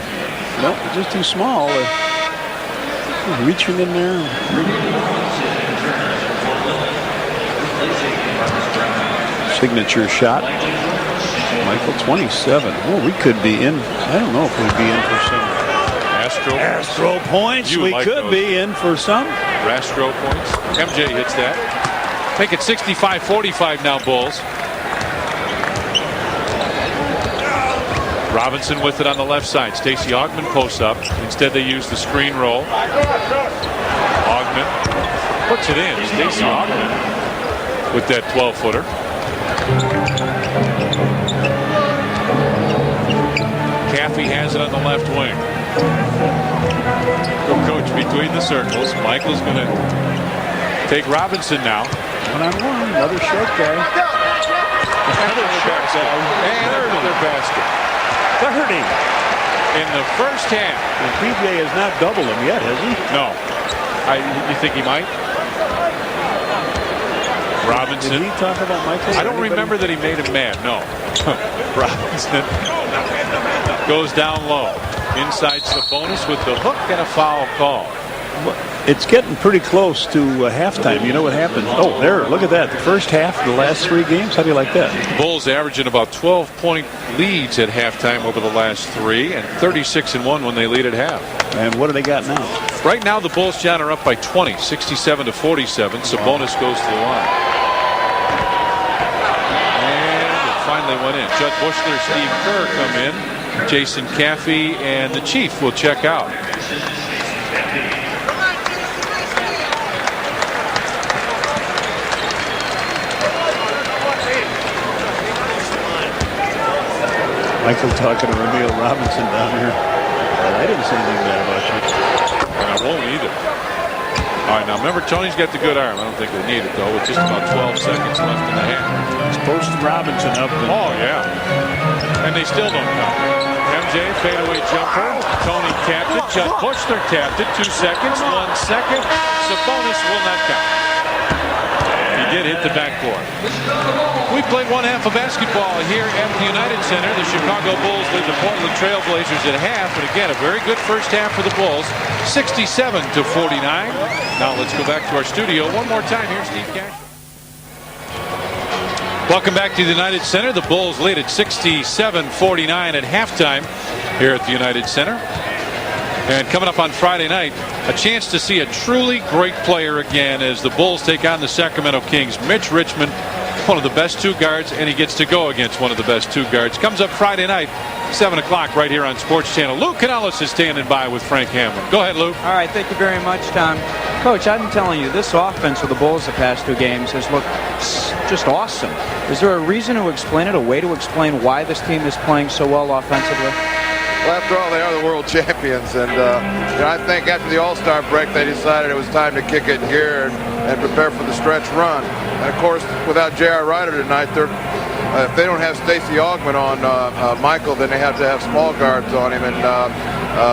Nope, just too small. Reaching in there. Signature shot. Michael, 27. Oh, we could be in. I don't know if we'd be in for some Astro points. We like could be in for some. Astro points. MJ hits that. Make it 65-45 now, Bulls. Robinson with it on the left side. Stacey Ogman posts up. Instead, they use the screen roll. Ogman puts it in. Stacey Ogman with that 12-footer. Caffey has it on the left wing. Go coach between the circles. Michael's going to take Robinson now. One-on-one, another short guy. Another short guy. And another basket. 30 in the first half. And PJ has not doubled him yet, has he? No. You think he might? Robinson. Did he talk about Michael? I don't remember that he made him mad. No. Robinson goes down low. Inside Sabonis with the hook and a foul call. It's getting pretty close to halftime. You know what happened? Oh, there, look at that. The first half of the last 3 games. How do you like that? Bulls averaging about 12-point leads at halftime over the last 3, and 36-1 when they lead at half. And what do they got now? Right now, the Bulls, John, are up by 20, 67-47. Sabonis goes to the line. And it finally went in. Judd Bushler, Steve Kerr come in. Jason Caffey and the Chief will check out. Michael talking to Ramil Robinson down here. I didn't say anything bad about you. And I won't either. All right, now remember, Tony's got the good arm. I don't think they need it, though, with just about 12 seconds left in the half. He's posting Robinson up. Oh, yeah. And they still don't count. MJ, fadeaway jumper. Tony tapped it. Judd Bushler tapped it. 2 seconds, 1 second. Sabonis will not count. He did hit the backboard. We played one half of basketball here at the United Center. The Chicago Bulls lead the Portland Trail Blazers at half. But again, a very good first half for the Bulls. 67-49. Now let's go back to our studio one more time. Here's Steve Cash. Welcome back to the United Center. The Bulls lead at 67-49 at halftime here at the United Center. And coming up on Friday night, a chance to see a truly great player again as the Bulls take on the Sacramento Kings. Mitch Richmond, one of the best 2 guards, and he gets to go against one of the best 2 guards. Comes up Friday night, 7 o'clock right here on Sports Channel. Lou Canellis is standing by with Frank Hamlin. Go ahead, Lou. All right, thank you very much, Tom. Coach, I've been telling you, this offense for the Bulls the past 2 games has looked just awesome. Is there a reason to explain it, a way to explain why this team is playing so well offensively? Well, after all, they are the world champions, and I think after the All-Star break, they decided it was time to kick it in gear and prepare for the stretch run. And of course, without J.R. Ryder tonight, if they don't have Stacey Augmon on Michael, then they have to have small guards on him, and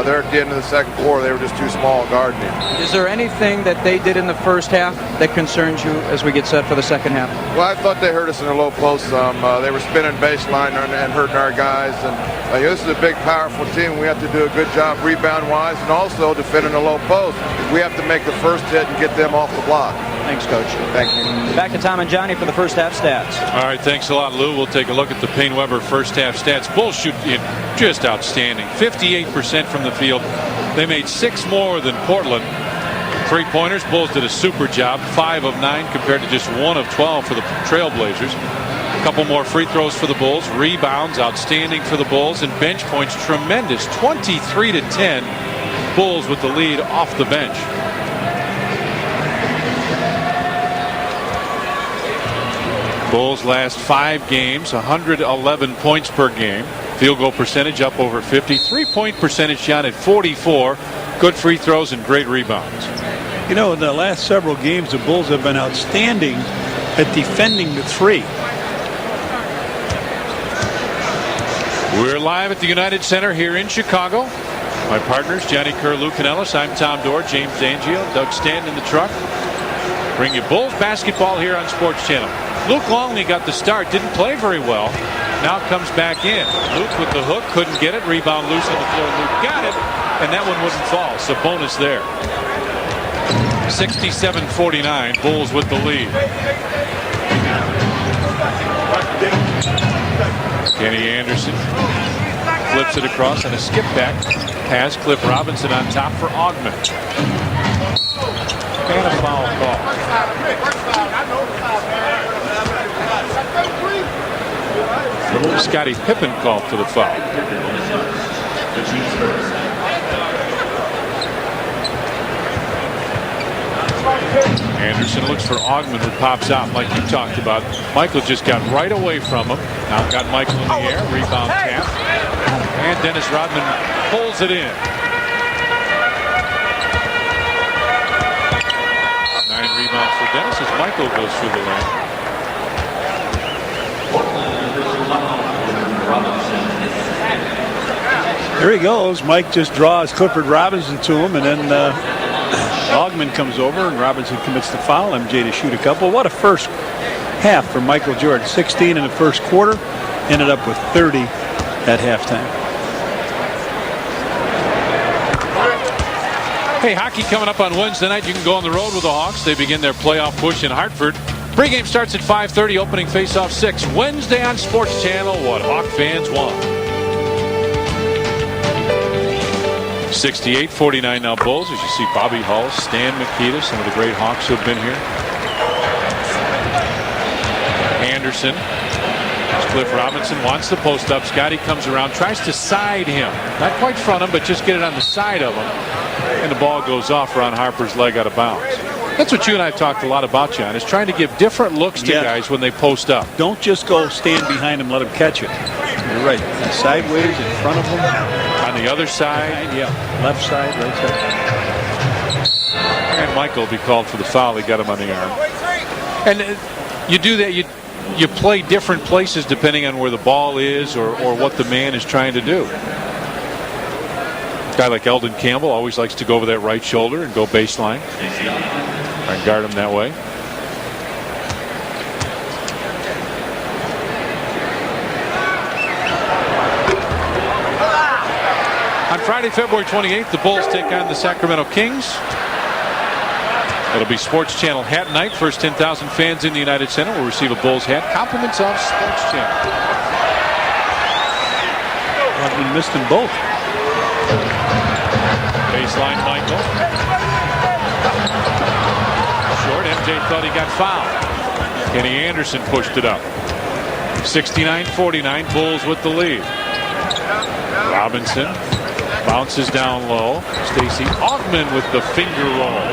they're at the end of the second quarter. They were just too small guarding him. Is there anything that they did in the first half that concerns you as we get set for the second half? Well, I thought they hurt us in the low post some. They were spinning baseline and hurting our guys. And this is a big, powerful team. We have to do a good job rebound-wise and also defending the low post. We have to make the first hit and get them off the block. Thanks, Coach. Thank you. Back to Tom and Johnny for the first half stats. All right, thanks a lot, Lou. We'll take a look at the Payne Weber first half stats. Bulls shoot just outstanding. 58% from the field. They made 6 more than Portland. 3-pointers, Bulls did a super job. 5 of 9 compared to just 1 of 12 for the Trailblazers. A couple more free throws for the Bulls. Rebounds, outstanding for the Bulls. And bench points, tremendous. 23-10. Bulls with the lead off the bench. Bulls last 5 games, 111 points per game. Field goal percentage up over 50. 3-point percentage shot at 44. Good free throws and great rebounds. You know, in the last several games, the Bulls have been outstanding at defending the 3. We're live at the United Center here in Chicago. My partners, Johnny Kerr, Lou Canellis. I'm Tom Dorr, James D'Angelo, Doug Stanton in the truck. Bring you Bulls basketball here on Sports Channel. Luke Longley got the start, didn't play very well. Now comes back in. Luke with the hook, couldn't get it. Rebound loose on the floor. Luke got it, and that one wouldn't fall. So bonus there. 67-49. Bulls with the lead. Kenny Anderson flips it across and a skip back pass. Cliff Robinson on top for Augmon. And a foul call. Scottie Pippen called for the foul. Anderson looks for Augmon, who pops out like you talked about. Michael just got right away from him. Now got Michael in the air. Rebound tap. And Dennis Rodman pulls it in. 9 rebounds for Dennis as Michael goes through the lane. There he goes. Mike just draws Clifford Robinson to him, and then Augmon comes over, and Robinson commits the foul. MJ to shoot a couple. What a first half for Michael Jordan. 16 in the first quarter. Ended up with 30 at halftime. Hey, hockey coming up on Wednesday night. You can go on the road with the Hawks. They begin their playoff push in Hartford. Pregame starts at 5:30, opening face-off 6. Wednesday on Sports Channel, what Hawk fans want. 68-49 now Bulls, as you see Bobby Hull, Stan Mikita, some of the great Hawks who have been here. Anderson. Cliff Robinson wants the post up. Scotty comes around, tries to side him. Not quite front him, but just get it on the side of him. And the ball goes off Ron Harper's leg out of bounds. That's what you and I have talked a lot about, John, is trying to give different looks to guys when they post up. Don't just go stand behind him, let him catch it. You're right. Sideways, in front of him. On the other side. Yeah. Left side, right side. And Michael will be called for the foul. He got him on the arm. And you do that, you play different places depending on where the ball is or what the man is trying to do. A guy like Eldon Campbell always likes to go over that right shoulder and go baseline. Try and guard him that way. On Friday, February 28th, the Bulls take on the Sacramento Kings. It'll be Sports Channel Hat Night. First 10,000 fans in the United Center will receive a Bulls hat. Compliments of Sports Channel. Well, we missed them both. Baseline Michael. Short. MJ thought he got fouled. Kenny Anderson pushed it up. 69-49. Bulls with the lead. Robinson bounces down low. Stacey Augmon with the finger roll.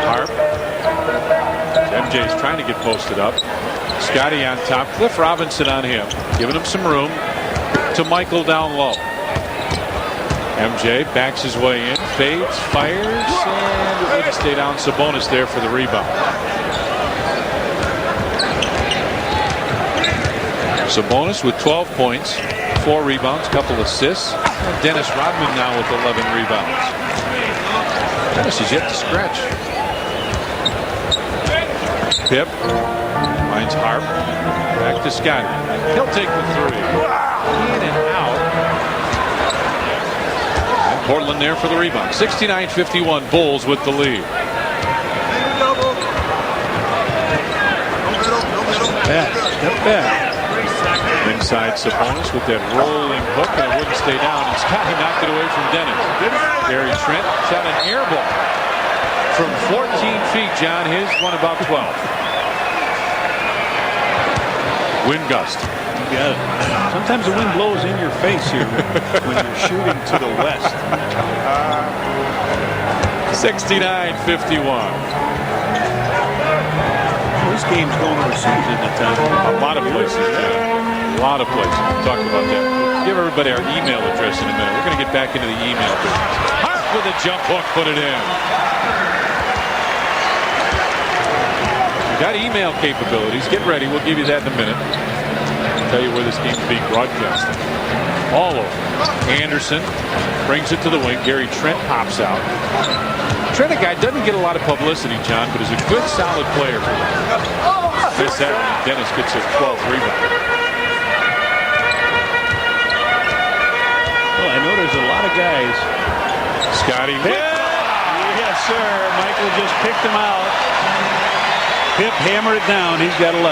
Harp. MJ's trying to get posted up. Scotty on top. Cliff Robinson on him. Giving him some room. To Michael down low. MJ backs his way in. Fades. Fires. And it wouldn't stay down. Sabonis there for the rebound. Sabonis with 12 points. 4 rebounds, couple assists. And Dennis Rodman now with 11 rebounds. Dennis is yet to stretch. Pip finds Harp. Back to Scotty. He'll take the 3. In and out. And Portland there for the rebound. 69-51. Bulls with the lead. Step back. Inside Sabonis with that rolling hook, and it wouldn't stay down. And Scotty knocked it away from Dennis. Gary Trent shot an air ball from 14 feet, John. His one about 12. Wind gust. You got it. Sometimes the wind blows in your face here when you're shooting to the west. 69-51. This game's going overseas at the time. A lot of places, yeah. A lot of places. We'll talk about that. We'll give everybody our email address in a minute. We're going to get back into the email business. Hart with a jump hook, put it in. We've got email capabilities. Get ready. We'll give you that in a minute. I'll tell you where this game's being broadcast. All over. Anderson brings it to the wing. Gary Trent pops out. Trent, a guy, doesn't get a lot of publicity, John, but is a good, solid player for them. Miss that one. Dennis gets his 12th rebound. Well, I know there's a lot of guys. Scotty. Yes, sir. Michael just picked him out. Pip hammered it down. He's got 11.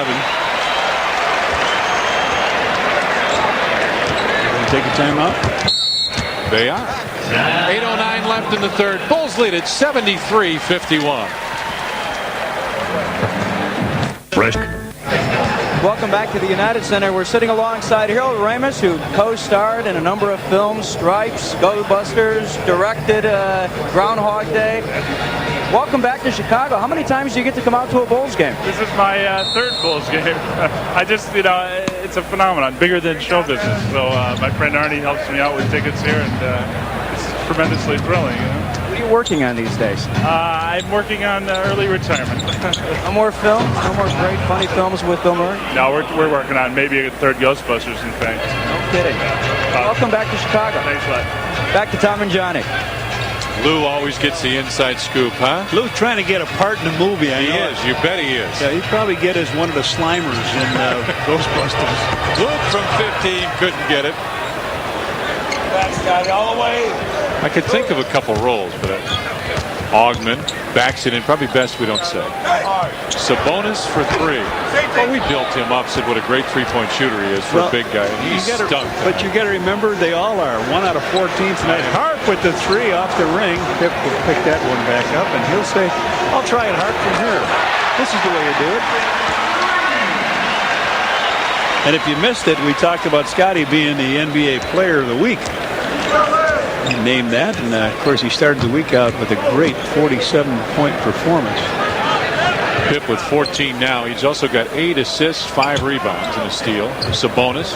Going to take a timeout? They are. 8:09 left in the third. Bulls lead it 73-51. Welcome back to the United Center. We're sitting alongside Harold Ramis, who co-starred in a number of films, Stripes, Ghostbusters, directed Groundhog Day. Welcome back to Chicago. How many times do you get to come out to a Bulls game? This is my third Bulls game. I just, it's a phenomenon, bigger than show business. So my friend Arnie helps me out with tickets here, and it's tremendously thrilling. What are you working on these days? I'm working on early retirement. No more films? No more great, funny films with Bill Murray? No, we're working on maybe a third Ghostbusters, in fact. No kidding. Welcome back to Chicago. Thanks a lot. Back to Tom and Johnny. Lou always gets the inside scoop, huh? Lou's trying to get a part in the movie. He is. You bet he is. Yeah, he'd probably get as one of the Slimers in Ghostbusters. Luke from 15 couldn't get it. All the way. I could think of a couple rolls, but Augman backs it in. Probably best we don't say. Sabonis for 3. Well, we built him up, said what a great three-point shooter he is for a big guy. And he's stunk. But you got to remember, they all are. 1 out of 14 tonight. Harp with the 3 off the ring. Pip will pick that one back up, and he'll say, I'll try it, Harp, from here. This is the way you do it. And if you missed it, we talked about Scotty being the NBA Player of the Week. He named that, and of course he started the week out with a great 47-point performance. Pip with 14 now. He's also got 8 assists, 5 rebounds, and a steal. Sabonis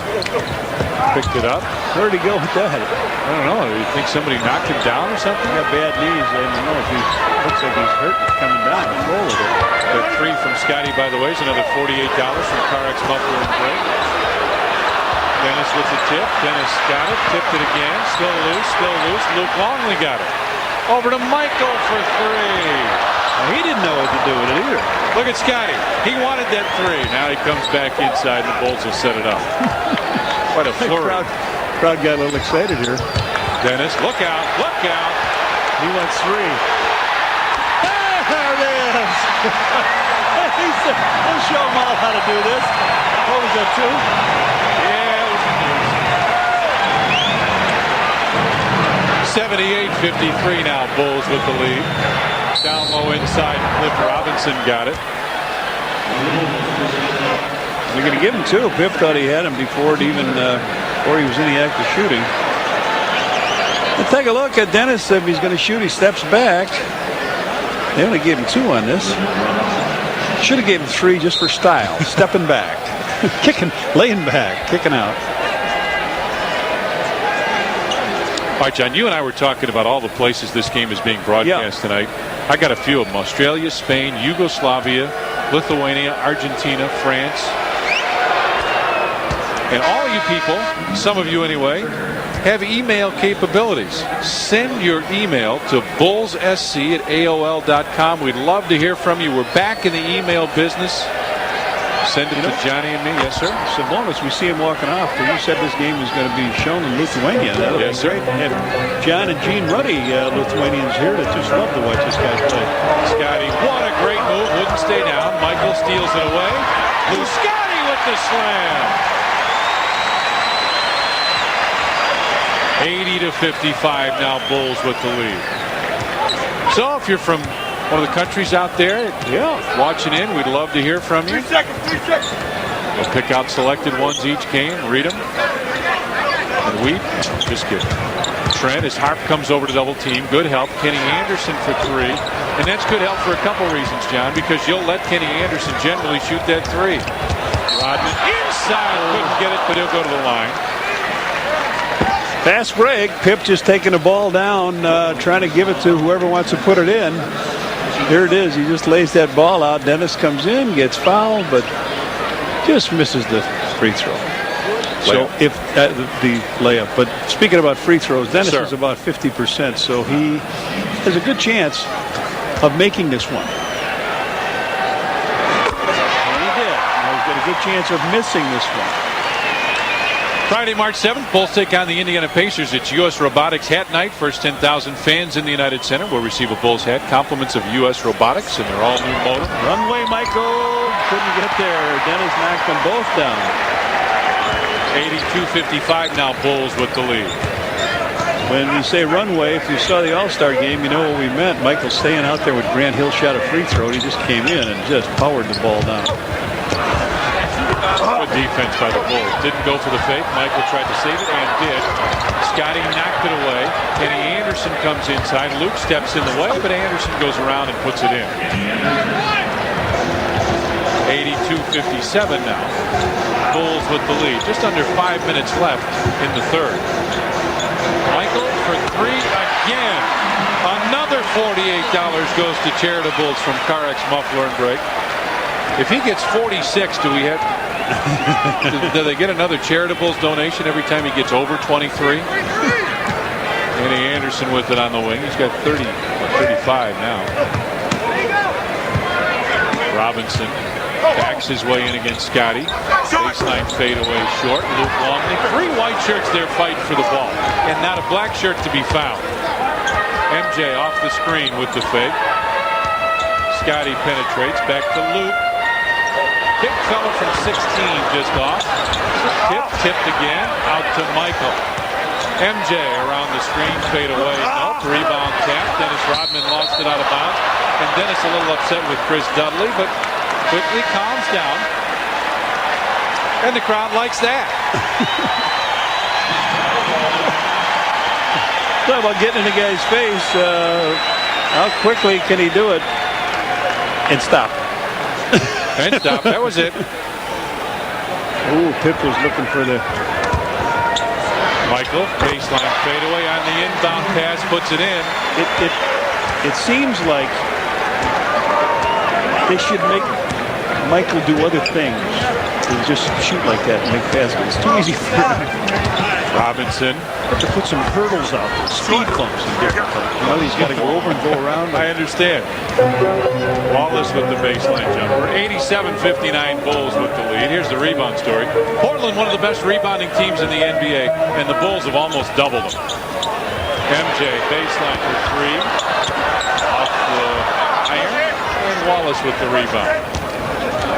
picked it up. Where'd he go with that? I don't know. Do you think somebody knocked him down or something? He got bad knees. I don't know if he looks like he's hurt coming down. He's roll with it. The 3 from Scotty, by the way, is another $48 from CarX Muffler and Brake. Dennis with the tip. Dennis got it. Tipped it again. Still loose. Still loose. Luke Longley got it. Over to Michael for 3. Well, he didn't know what to do with it either. Look at Scotty. He wanted that 3. Now he comes back inside and the Bulls will set it up. What a flurry. Crowd got a little excited here. Dennis, look out. Look out. He wants 3. There it is. He said, we'll show them all how to do this. What was that, 2? Yeah. 78-53 now. Bulls with the lead. Down low inside. Cliff Robinson got it. They're going to give him 2. Pip thought he had him before it even before he was in the act of shooting. But take a look at Dennis. If he's going to shoot, he steps back. They only gave him 2 on this. Should have gave him 3 just for style. Stepping back, kicking, laying back, kicking out. All right, John, you and I were talking about all the places this game is being broadcast tonight. I got a few of them. Australia, Spain, Yugoslavia, Lithuania, Argentina, France. And all you people, some of you anyway, have email capabilities. Send your email to bullssc@aol.com. We'd love to hear from you. We're back in the email business. Send it to Johnny and me. Yes, sir. Sabonis, we see him walking off. You said this game was going to be shown in Lithuania. That would be great. And John and Gene Ruddy, Lithuanians here, that just love to watch this guy play. Scotty, what a great move. Wouldn't stay down. Michael steals it away. Lou Scotty with the slam. 80-55 now. Bulls with the lead. So if you're from one of the countries out there, watching in, we'd love to hear from you. 3 seconds. We'll pick out selected ones each game, read them, and we just kidding. Trent, as Harp comes over to double team, good help. Kenny Anderson for 3, and that's good help for a couple reasons, John, because you'll let Kenny Anderson generally shoot that 3. Rodman inside, couldn't get it, but he'll go to the line. Fast break. Pip just taking the ball down, trying to give it to whoever wants to put it in. Here it is. He just lays that ball out. Dennis comes in, gets fouled, but just misses the free throw. So if the layup. But speaking about free throws, Dennis is about 50%, so he has a good chance of making this one. And he did. Now he's got a good chance of missing this one. Friday, March 7th, Bulls take on the Indiana Pacers. It's U.S. Robotics Hat Night. First 10,000 fans in the United Center will receive a Bulls hat. Compliments of U.S. Robotics and their all-new motor. Runway, Michael. Couldn't get there. Dennis knocked them both down. 82-55 now. Bulls with the lead. When we say runway, if you saw the All-Star game, you know what we meant. Michael staying out there with Grant Hill shot a free throw. He just came in and just powered the ball down. Good defense by the Bulls. Didn't go for the fake. Michael tried to save it and did. Scotty knocked it away. Kenny Anderson comes inside. Luke steps in the way, but Anderson goes around and puts it in. 82-57 now. Bulls with the lead. Just under 5 minutes left in the third. Michael for 3 again. Another $48 goes to charitables from CarX Muffler and Brake. If he gets 46, do we have? Do they get another charitables donation every time he gets over 23? Kenny Anderson with it on the wing. He's got 35 now. Robinson backs his way in against Scotty. Baseline fadeaway short. Luke Longley. 3 white shirts there fighting for the ball. And not a black shirt to be found. MJ off the screen with the fake. Scotty penetrates back to Luke. Kick fella from 16 just off. Tipped again. Out to Michael. MJ around the screen. Fade away. Nope. Rebound tap. Dennis Rodman lost it out of bounds. And Dennis a little upset with Chris Dudley, but quickly calms down. And the crowd likes that. Talk about getting in the guy's face. How quickly can he do it? And stop. And stop. That was it. Ooh, Pip was looking for the... Michael, baseline fadeaway on the inbound pass, puts it in. It seems like they should make Michael do other things than just shoot like that and make baskets. It's too easy for him. Robinson. Have to put some hurdles out there, speed bumps and different things. You know, he's got to go over and go around. I understand. Wallace with the baseline jumper. 87-59 Bulls with the lead. Here's the rebound story. Portland, one of the best rebounding teams in the NBA, and the Bulls have almost doubled them. MJ, baseline for 3. Off the iron. And Wallace with the rebound.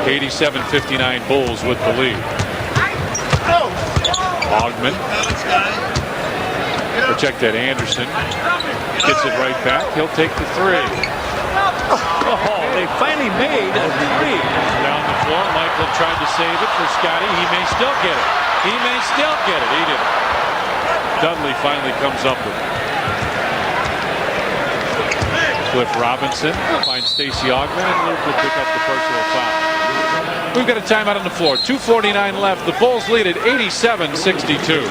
87-59 Bulls with the lead. Ogman. Check that. Anderson gets it right back. He'll take the 3. Oh, they finally made a 3. Down the floor. Michael tried to save it for Scotty. He may still get it. He may still get it. He didn't. Dudley finally comes up with it. Cliff Robinson finds Stacey Ogman, and Luke will pick up the personal foul. We've got a timeout on the floor. 2:49 left. The Bulls lead at 87-62.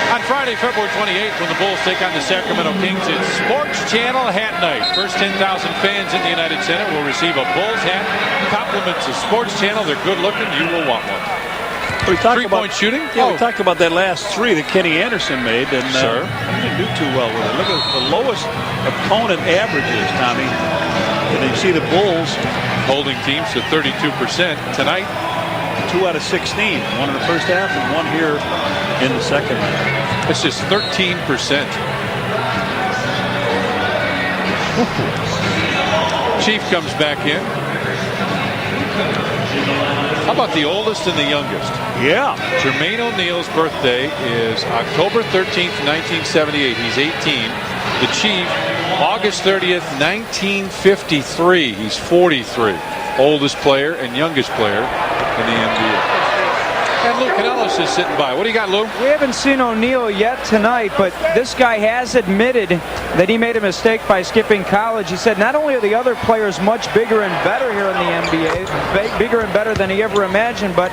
On Friday, February 28th, when the Bulls take on the Sacramento Kings, it's Sports Channel Hat Night. First 10,000 fans in the United Center will receive a Bulls hat. Compliments of Sports Channel. They're good looking. You will want one. We talked 3-point shooting? Yeah, we talked about that last 3 that Kenny Anderson made, and he didn't do too well with it. Look at the lowest opponent averages, Tommy. And you see the Bulls holding teams to 32% tonight. 2 out of 16, 1 in the first half and 1 here in the second half. It's just 13%. Chief comes back in. How about the oldest and the youngest? Yeah. Jermaine O'Neal's birthday is October 13th, 1978. He's 18. The Chief, August 30th, 1953. He's 43. Oldest player and youngest player in the NBA. And Lou Canellis is sitting by. What do you got, Lou? We haven't seen O'Neal yet tonight, but this guy has admitted that he made a mistake by skipping college. He said not only are the other players much bigger and better here in the NBA, bigger and better than he ever imagined, but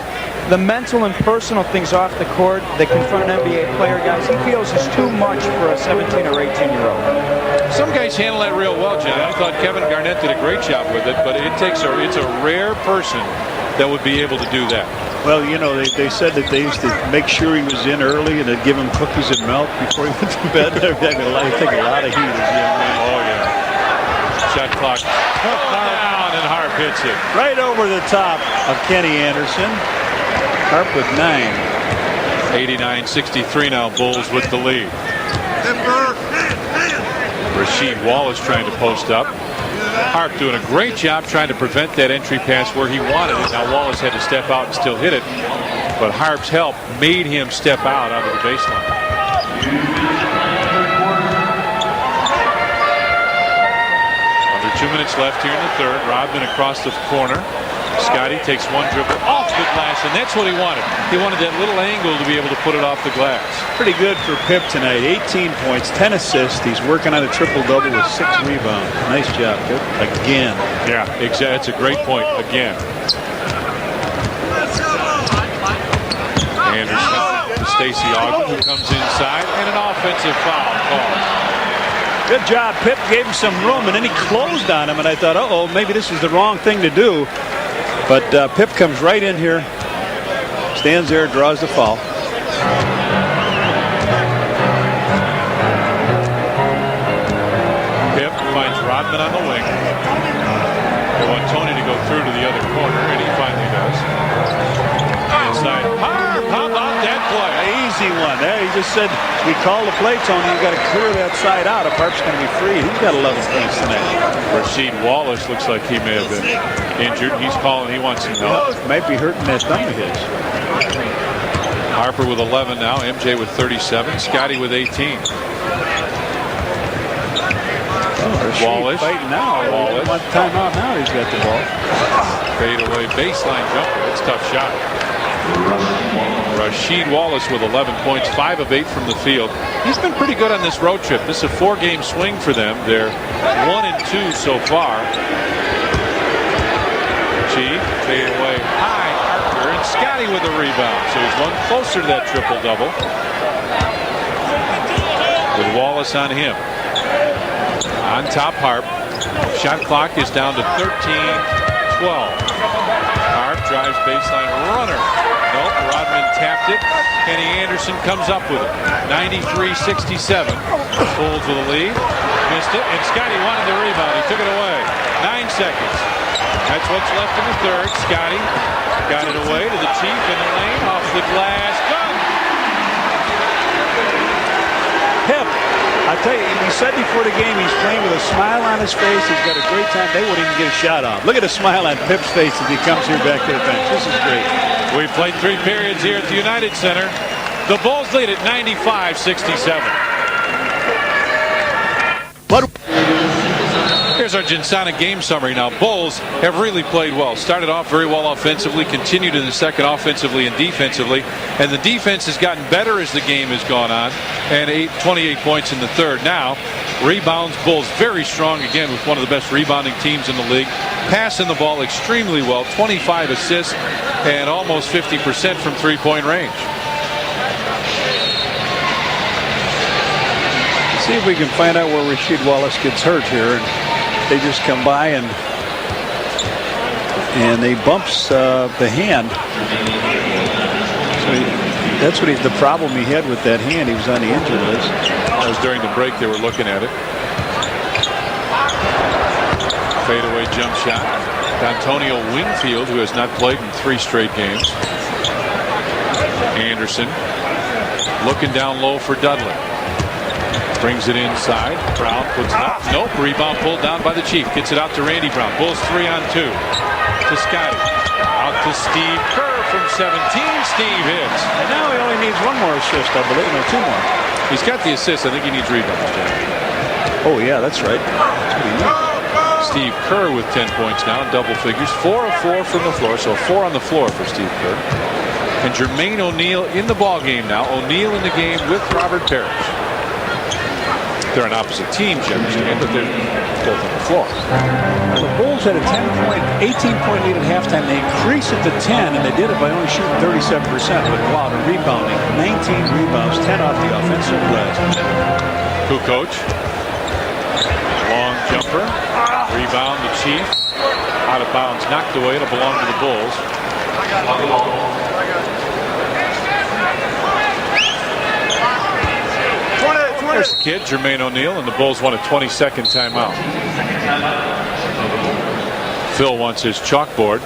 the mental and personal things off the court that confront an NBA player, guys, he feels is too much for a 17 or 18-year-old. Some guys handle that real well, John. I thought Kevin Garnett did a great job with it, but it's a rare person that would be able to do that. Well, you know, they said that they used to make sure he was in early and they'd give him cookies and milk before he went to bed. They take a lot of heat as a young man. Oh, yeah. Shot clock down, and Harp hits it. Right over the top of Kenny Anderson. Harp with 9. 89-63 now, Bulls with the lead. Rasheed Wallace trying to post up. Harp doing a great job trying to prevent that entry pass where he wanted it. Now Wallace had to step out and still hit it, but Harp's help made him step out onto the baseline. Under 2 minutes left here in the third. Rodman across the corner. Scotty takes one dribble off the glass, and that's what he wanted. He wanted that little angle to be able to put it off the glass. Pretty good for Pip tonight. 18 points, 10 assists. He's working on a triple-double with 6 rebounds. Nice job, Pip. Again. Yeah, exactly. That's a great point. Again. Anderson to Stacey Ogden, who comes inside, and an offensive foul called. Good job. Pip gave him some room, and then he closed on him, and I thought, uh-oh, maybe this is the wrong thing to do. But Pip comes right in here Stands there, draws the foul. Pip finds Rodman on the wing. They want Tony to go through to the other corner, and he finally does. Inside. Harp, how about that play? Easy one. There, he just said, we call the play, Tony. You got to clear that side out. If Harp's going to be free, he's got 11 points tonight. Rasheed Wallace looks like he may have been injured. He's calling. He wants some help. Might be hurting that thumb of his. Harper with 11 now. MJ with 37. Scotty with 18. Wallace fighting now. Wallace. One timeout now. He's got the ball. Fade away baseline jumper. That's a tough shot. Rasheed Wallace with 11 points, 5 of 8 from the field. He's been pretty good on this road trip. This is a 4-game swing for them. They're 1-2 so far. Chief, fade away high. Harper and Scotty with a rebound. So he's one closer to that triple-double. With Wallace on him. On top, Harp. Shot clock is down to 13-12. Harp drives baseline runner. Nope, Rodman tapped it. Kenny Anderson comes up with it. 93-67. Bulls with a lead. Missed it, and Scotty wanted the rebound. He took it away. 9 seconds. That's what's left in the third. Scotty got it away to the Chief in the lane. Off the glass. Good. Pip, I tell you, he said before the game he's playing with a smile on his face. He's got a great time. They wouldn't even get a shot off. Look at the smile on Pip's face as he comes here back to the bench. This is great. We've played 3 periods here at the United Center. The Bulls lead at 95-67. Here's our Ginsana game summary now. Bulls have really played well. Started off very well offensively, continued in the second offensively and defensively. And the defense has gotten better as the game has gone on. And 28 points in the third. Now, rebounds, Bulls very strong again with one of the best rebounding teams in the league. Passing the ball extremely well. 25 assists and almost 50% from three-point range. See if we can find out where Rasheed Wallace gets hurt here. And they just come by and they bumps the hand. So that's what the problem he had with that hand. He was on the injured list. That was during the break. They were looking at it. Fadeaway jump shot. Antonio Wingfield, who has not played in 3 straight games. Anderson looking down low for Dudley. Brings it inside. Brown puts it up. Nope. Rebound pulled down by the Chief. Gets it out to Randy Brown. Bulls 3-on-2. To Scotty. Out to Steve Kerr from 17. Steve hits. And now he only needs 1 more assist, I believe. No, 2 more. He's got the assist. I think he needs rebounds. Oh, yeah, that's right. That's what he needs. Steve Kerr with 10 points now. Double figures. 4 of 4 from the floor. So 4 on the floor for Steve Kerr. And Jermaine O'Neal in the ball game now. O'Neal in the game with Robert Parrish. They're on opposite teams, but they're both on the floor. The Bulls had a 18-point lead at halftime. They increased it to 10, and they did it by only shooting 37%. But wow, the rebounding, 19 rebounds, 10 off the offensive glass. Kukoc, long jumper, rebound the Chief, out of bounds, knocked away. It'll belong to the Bulls. There's the kid, Jermaine O'Neal, and the Bulls want a 20-second timeout. Phil wants his chalkboard.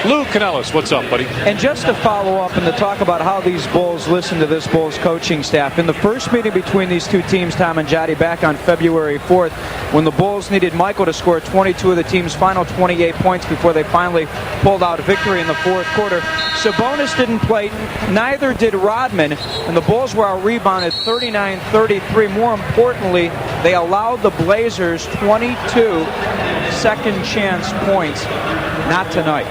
Lou Canellis, what's up, buddy? And just to follow up and to talk about how these Bulls listen to this Bulls coaching staff. In the first meeting between these 2 teams, Tom and Jotty, back on February 4th, when the Bulls needed Michael to score 22 of the team's final 28 points before they finally pulled out a victory in the 4th quarter, Sabonis didn't play, neither did Rodman, and the Bulls were out-rebounded 39-33. More importantly, they allowed the Blazers 22 second chance points. Not tonight.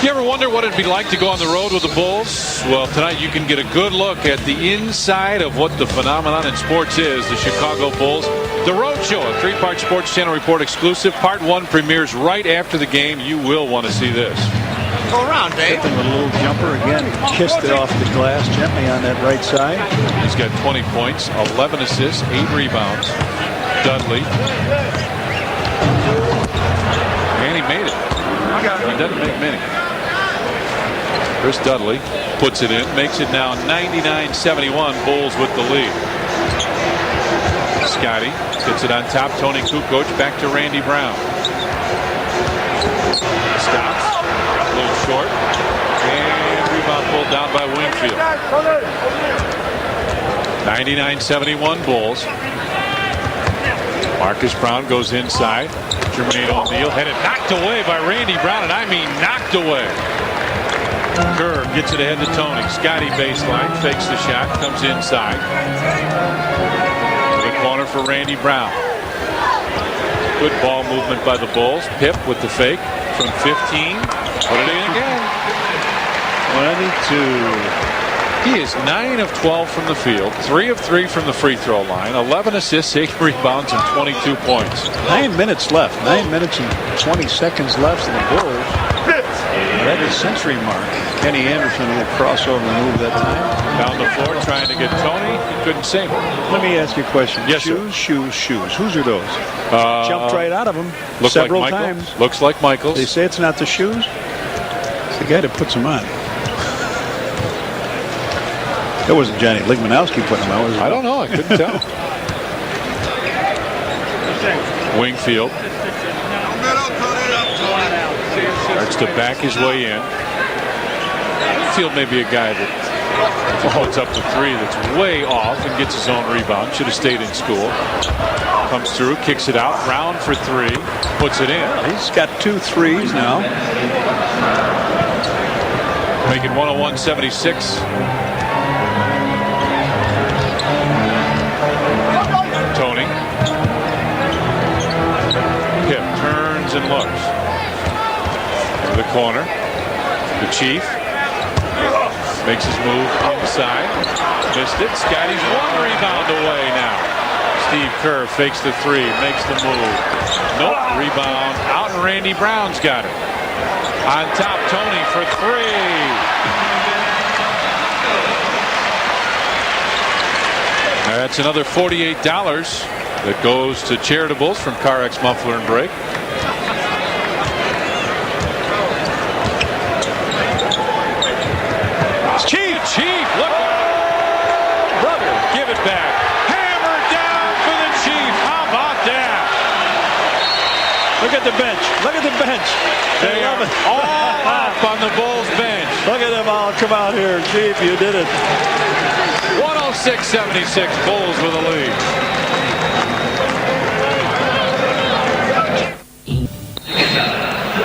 You ever wonder what it'd be like to go on the road with the Bulls? Well, tonight you can get a good look at the inside of what the phenomenon in sports is, the Chicago Bulls. The Road Show, a 3-part Sports Channel Report exclusive. Part 1 premieres right after the game. You will want to see this. Go around, Dave. With a little jumper again. Kissed it off the glass gently on that right side. He's got 20 points, 11 assists, 8 rebounds. Dudley. And he made it. He doesn't make many. Chris Dudley puts it in, makes it now 99-71. Bulls with the lead. Scotty gets it on top. Tony Kukoc back to Randy Brown. Stops. A little short. And rebound pulled down by Wingfield. 99-71 Bulls. Marcus Brown goes inside. Jermaine O'Neal had it knocked away by Randy Brown, and I mean knocked away. Kerr gets it ahead to Tony. Scotty baseline, fakes the shot, comes inside. To the corner for Randy Brown. Good ball movement by the Bulls. Pip with the fake from 15. Put it in again. 22. He is 9 of 12 from the field, 3 of 3 from the free throw line, 11 assists, 8 rebounds, and 22 points. 9 minutes left. 9 minutes and 20 seconds left in the Bulls. At the century mark. Kenny Anderson will cross over and move that time. Down the floor trying to get Tony. He couldn't sink. Let me ask you a question. Yes, shoes, shoes, shoes. Whose are those? Jumped right out of them Looks several like times. Looks like Michael's. They say it's not the shoes. It's the guy that puts them on. That wasn't Johnny Ligmanowski putting them on, was it? I don't know. I couldn't tell. Wingfield starts to back his way in. Wingfield may be a guy that puts up the three that's way off and gets his own rebound. Should have stayed in school. Comes through, kicks it out. Brown for three. Puts it in. He's got 2 threes now. Making 101-76. Tony. Pip turns and looks. To the corner. The Chief. Makes his move inside. Missed it. Scotty's 1 rebound away now. Steve Kerr fakes the three. Makes the move. Nope. Rebound out, and Randy Brown's got it. On top, Tony for three. That's another $48 that goes to charitables from CarX Muffler and Brake. Chief, look. Brother, give it back. Hammer down for the Chief. How about that? Look at the bench. Look at the bench. They are all up on the Bulls bench. Look at them all come out here. Chief, you did it. 106-76, Bulls with a lead.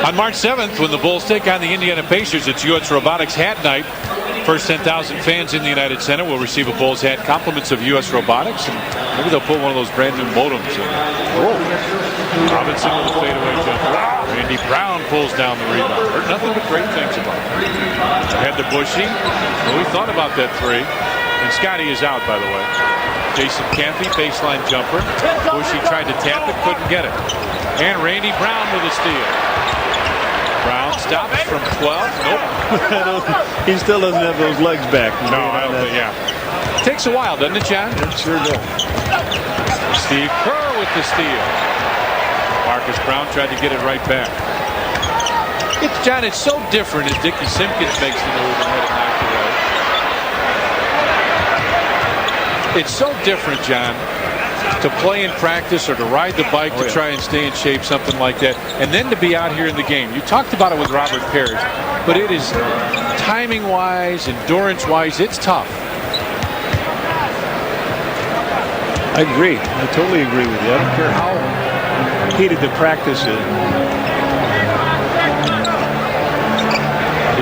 On March 7th, when the Bulls take on the Indiana Pacers, it's US Robotics Hat Night. First 10,000 fans in the United Center will receive a Bulls hat, compliments of US Robotics, and maybe they'll put one of those brand new modems in. Robinson with a fadeaway jumper. Randy Brown pulls down the rebound. Heard nothing but great things about it. Ahead to Bushy. Well, we thought about that three. And Scotty is out, by the way. Jason Campy, baseline jumper. Bushy tried to tap it, couldn't get it. And Randy Brown with a steal. Brown stops from 12. Nope. He still doesn't have those legs back. No, I don't think, yeah. Takes a while, doesn't it, John? It sure does. Steve Kerr with the steal. Marcus Brown tried to get it right back. John, it's so different as Dickie Simpkins makes the move and had it knocked away. It's so different, John, to play in practice or to ride the bike to try and stay in shape, something like that, and then to be out here in the game. You talked about it with Robert Parrish, but it is timing-wise, endurance-wise, it's tough. I agree. I totally agree with you. I don't care how heated the practice is.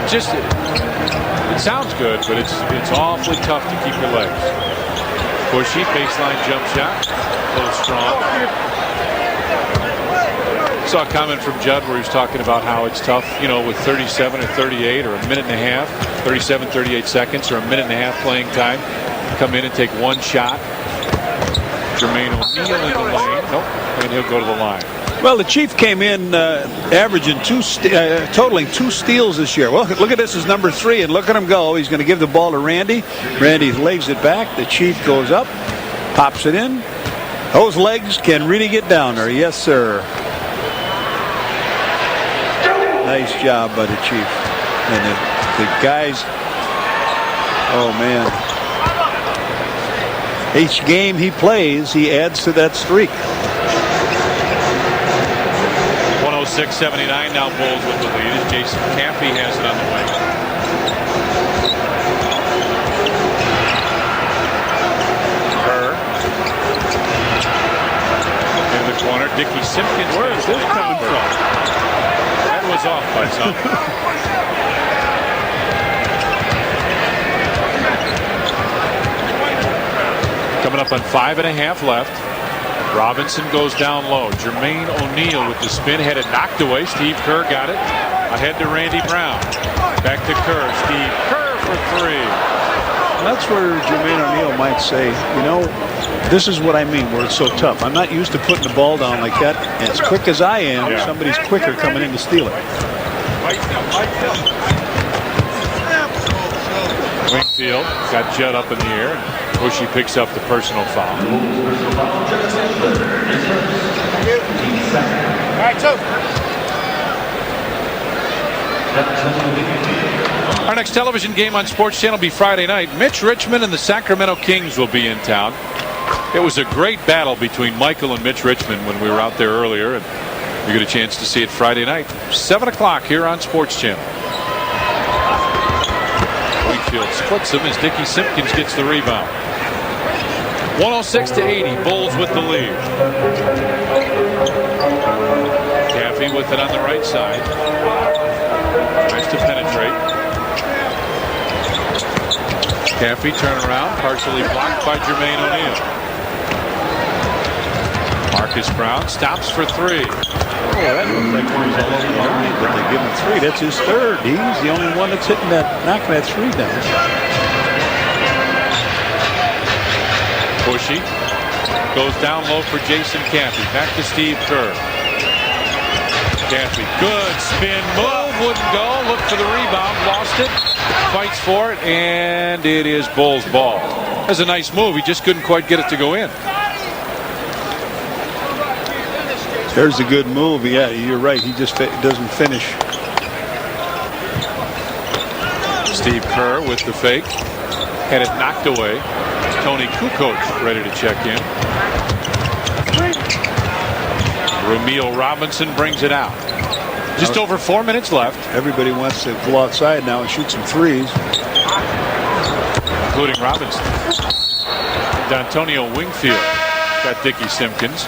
It sounds good, but it's awfully tough to keep your legs. Bushy, baseline jump shot, a little strong. Saw a comment from Judd where he was talking about how it's tough, you know, with 37 or 38 or a minute and a half, 37, 38 seconds or a minute and a half playing time. Come in and take one shot. Jermaine O'Neal in the lane. Nope. And he'll go to the line. Well, the Chief came in averaging totaling 2 steals this year. Well, look at this as number 3, and look at him go. He's going to give the ball to Randy. Randy lays it back. The Chief goes up, pops it in. Those legs can really get down there. Yes, sir. nice job by the Chief. And the guys, oh man. Each game he plays, he adds to that streak. 106-79 now Bulls with the lead as Jason Campy has it on the wing. In the corner, Dickie Simpkins. Where is this coming from? That was off by some. Coming up on 5.5 left. Robinson goes down low. Jermaine O'Neal with the spin, had it knocked away. Steve Kerr got it. Ahead to Randy Brown. Back to Kerr. Steve Kerr for three. That's where Jermaine O'Neal might say, you know, this is what I mean, where it's so tough. I'm not used to putting the ball down like that. And as quick as I am, somebody's quicker coming in to steal it. Wingfield got Judd up in the air. Bushy picks up the personal foul. All right, so. Our next television game on Sports Channel will be Friday night. Mitch Richmond and the Sacramento Kings will be in town. It was a great battle between Michael and Mitch Richmond when we were out there earlier, and you get a chance to see it Friday night, 7 o'clock here on Sports Channel. Wingfield splits him as Dickie Simpkins gets the rebound. 106-80, Bulls with the lead. Caffey with it on the right side. Tries to penetrate. Caffey turn around, partially blocked by Jermaine O'Neal. Marcus Brown stops for three. Oh, that looks like one he's all over the line, but they give him three. That's his third. He's the only one that's hitting that, knocking that three down. Bushy goes down low for Jason Caffey. Back to Steve Kerr. Caffey, good spin move, wouldn't go. Look for the rebound, lost it. Fights for it, and it is Bulls ball. That's a nice move. He just couldn't quite get it to go in. There's a good move. Yeah, you're right. He just doesn't finish. Steve Kerr with the fake. Had it knocked away. Tony Kukoc ready to check in. Ramil Robinson brings it out. Just over 4 minutes left. Everybody wants to go outside now and shoot some threes. Including Robinson. D'Antonio Wingfield got Dickie Simpkins.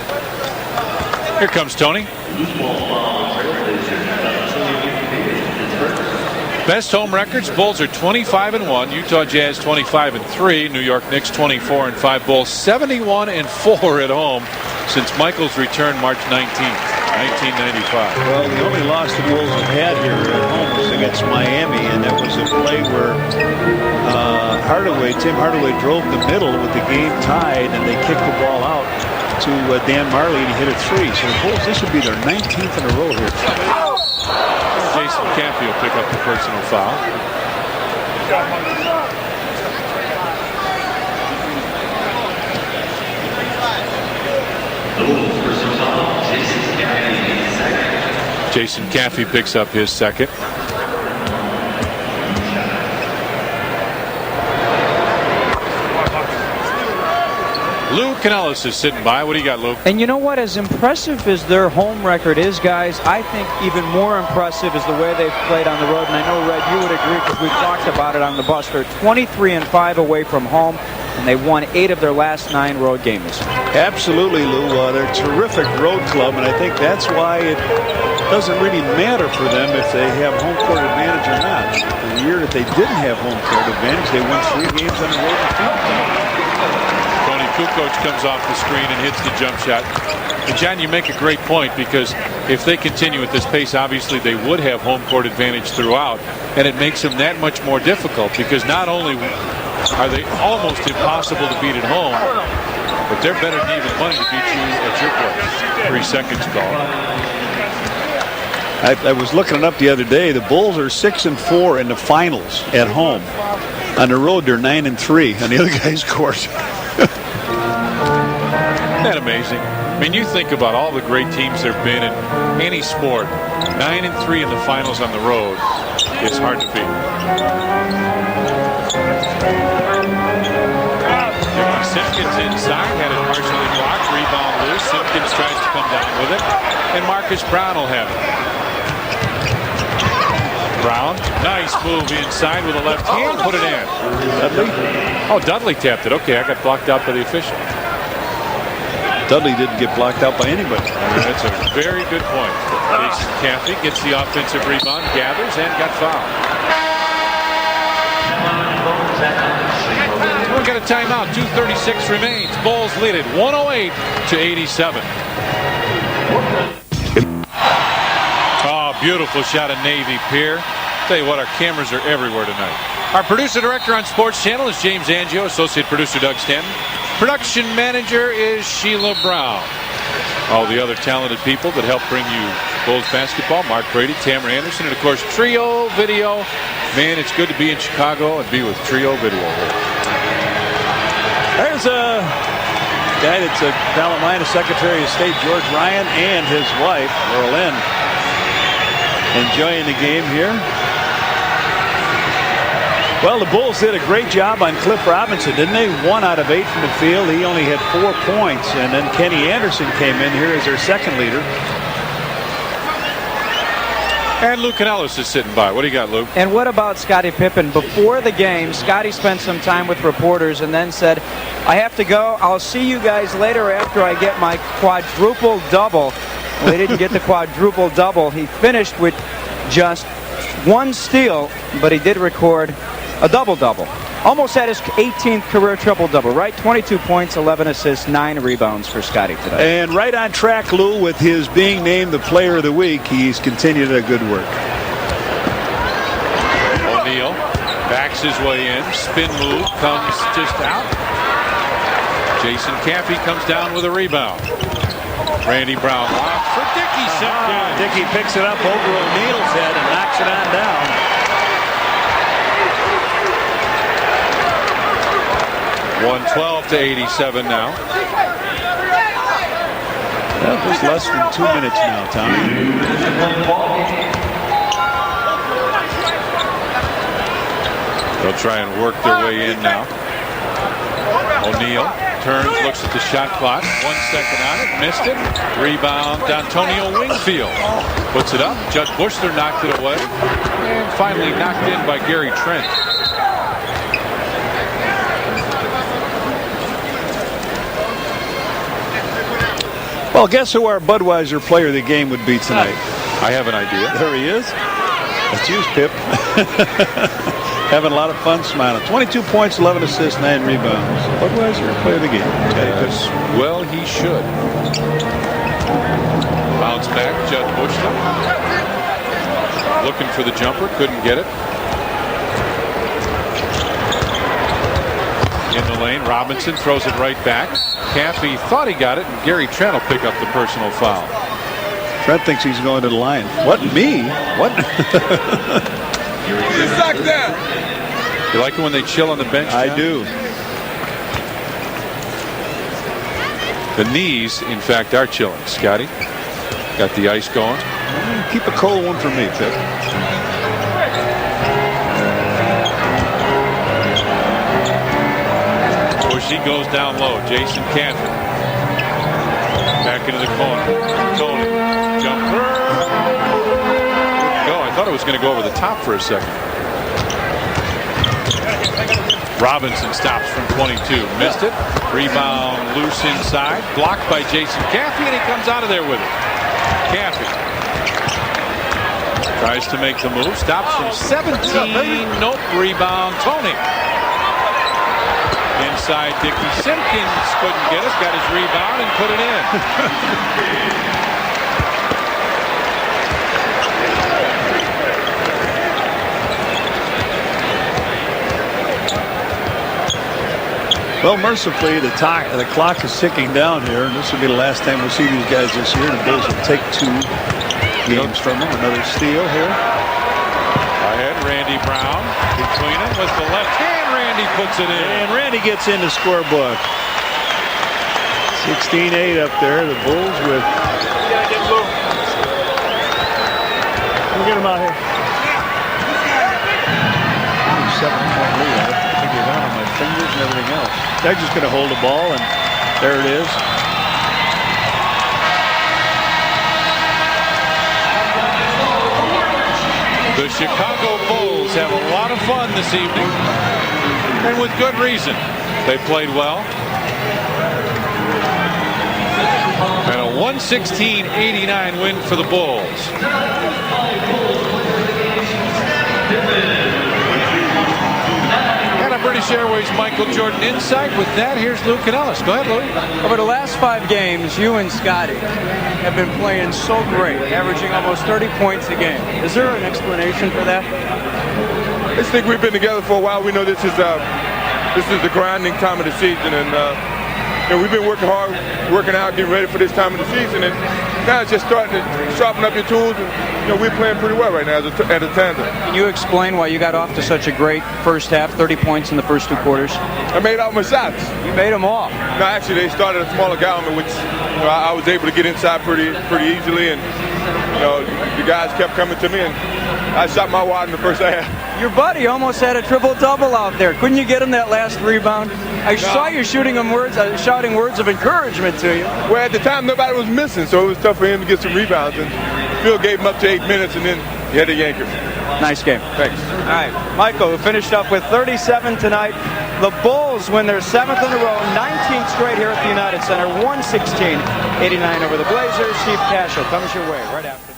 Here comes Tony. Best home records, Bulls are 25-1, Utah Jazz 25-3, New York Knicks 24-5, Bulls 71-4 at home since Michael's return March 19th, 1995. Well, the only loss the Bulls have had here at home was against Miami, and that was a play where Tim Hardaway drove the middle with the game tied, and they kicked the ball out to Dan Marley, and he hit a three. So the Bulls, this would be their 19th in a row here. Jason Campy will pick up the personal foul. Jason Caffey picks up his second. Lou Canellis is sitting by. What do you got, Lou? And you know what? As impressive as their home record is, guys, I think even more impressive is the way they've played on the road. And I know, Red, you would agree because we've talked about it on the bus. They're 23-5 away from home, and they won 8 of their last 9 road games. Absolutely, Lou. They're a terrific road club, and I think that's why it doesn't really matter for them if they have home court advantage or not. The year that they didn't have home court advantage, they won 3 games on the road and beat them. Kukoc comes off the screen and hits the jump shot. And John, you make a great point, because if they continue at this pace, obviously they would have home court advantage throughout, and it makes them that much more difficult, because not only are they almost impossible to beat at home, but they're better than even money to beat you at your place. 3 seconds call. I was looking it up the other day. The Bulls are 6-4 in the finals at home. On the road, they're 9-3 on the other guy's court. Isn't that amazing? I mean, you think about all the great teams there have been in any sport. 9-3 in the finals on the road is hard to beat. Simpkins inside, had it partially blocked, rebound loose. Simpkins tries to come down with it, and Marcus Brown will have it. Brown, nice move inside with a left hand, put it in. Dudley? Oh, Dudley tapped it. Okay, I got blocked out by the official. Dudley didn't get blocked out by anybody. That's a very good point. Jason Caffey gets the offensive rebound, gathers, and got fouled. We've got a timeout. 2:36 remains. Bulls lead it 108-87. Oh, beautiful shot of Navy Pier. Tell you what, our cameras are everywhere tonight. Our producer director on Sports Channel is James Angio. Associate producer Doug Stanton. Production manager is Sheila Brown. All the other talented people that help bring you Bulls basketball: Mark Brady, Tamara Anderson, and of course Trio Video. Man, it's good to be in Chicago and be with Trio Video. There's a guy that's a Carolina Secretary of State, George Ryan, and his wife, Laurel Lynn, enjoying the game here. Well, the Bulls did a great job on Cliff Robinson, didn't they? 1 out of 8 from the field. He only had 4 points. And then Kenny Anderson came in here as their second leader. And Lou Canellis is sitting by. What do you got, Lou? And what about Scottie Pippen? Before the game, Scottie spent some time with reporters and then said, I have to go. I'll see you guys later after I get my quadruple double. Well, he didn't get the quadruple double. He finished with just 1 steal, but he did record a double-double. Almost had his 18th career triple-double, right? 22 points, 11 assists, 9 rebounds for Scottie today. And right on track, Lou, with his being named the Player of the Week. He's continued a good work. O'Neal backs his way in. Spin move comes just out. Jason Caffey comes down with a rebound. Randy Brown off for Dickey. Dickey picks it up over O'Neal's head and knocks it on down. 112-87 now. Well, just less than 2 minutes now, Tommy. They'll try and work their way in now. O'Neal turns, looks at the shot clock. 1 second on it, missed it. Rebound, D'Antonio Wingfield puts it up. Judd Bushler knocked it away, and finally knocked in by Gary Trent. Well, guess who our Budweiser Player of the Game would be tonight? I have an idea. There he is. That's you, Pip. Having a lot of fun smiling. 22 points, 11 assists, 9 rebounds. Budweiser Player of the Game. Yes. Well, he should. Bounce back, Judd Bushler. Looking for the jumper, couldn't get it. In the lane, Robinson throws it right back. Caffey thought he got it, and Gary Trent will pick up the personal foul. Trent thinks he's going to the line. What, me? What? You like it when they chill on the bench, John? I do. The knees, in fact, are chilling. Scotty got the ice going. Keep a cold one for me, Pip. Bushy goes down low. Jason Caffey back into the corner. Tony jumper. Go. I thought it was going to go over the top for a second. Robinson stops from 22. Missed it. Rebound loose inside. Blocked by Jason Caffey, and he comes out of there with it. Caffey tries to make the move. Stops from 17. Nope. Rebound. Tony. Inside, Dickey. Simpkins couldn't get it. Got his rebound and put it in. Well, mercifully, the clock is ticking down here, and this will be the last time we'll see these guys this year. The Bulls will take 2 games from them. Another steal here. Ahead, Randy Brown between them with the left hand. Randy puts it in. And Randy gets in the scorebook. 16-8 up there. The Bulls with. We'll get them out here. 7-point lead. I have to figure it out on my fingers and everything else. They're just going to hold the ball, and there it is. The Chicago Bulls have a lot of fun this evening, and with good reason. They played well. And a 116-89 win for the Bulls. And a British Airways Michael Jordan insight. With that, here's Lou Canellis. Go ahead, Lou. Over the last 5 games, you and Scotty have been playing so great, averaging almost 30 points a game. Is there an explanation for that? I just think we've been together for a while. We know this is the grinding time of the season, and we've been working hard, working out, getting ready for this time of the season, and now it's just starting to sharpen up your tools, and we're playing pretty well right now as a tandem. Can you explain why you got off to such a great first half, 30 points in the first 2 quarters? I made all my shots. You made them all. No, actually, they started a smaller gallery, which I was able to get inside pretty easily, and the guys kept coming to me, and I shot my wad in the first half. Your buddy almost had a triple-double out there. Couldn't you get him that last rebound? I saw you shouting words of encouragement to you. Well, at the time, nobody was missing, so it was tough for him to get some rebounds. And Phil gave him up to 8 minutes, and then he had to yank him. Nice game. Thanks. All right, Michael, who finished up with 37 tonight. The Bulls win their 7th in a row, 19th straight here at the United Center, 116-89 over the Blazers. Steve Cashel comes your way right after.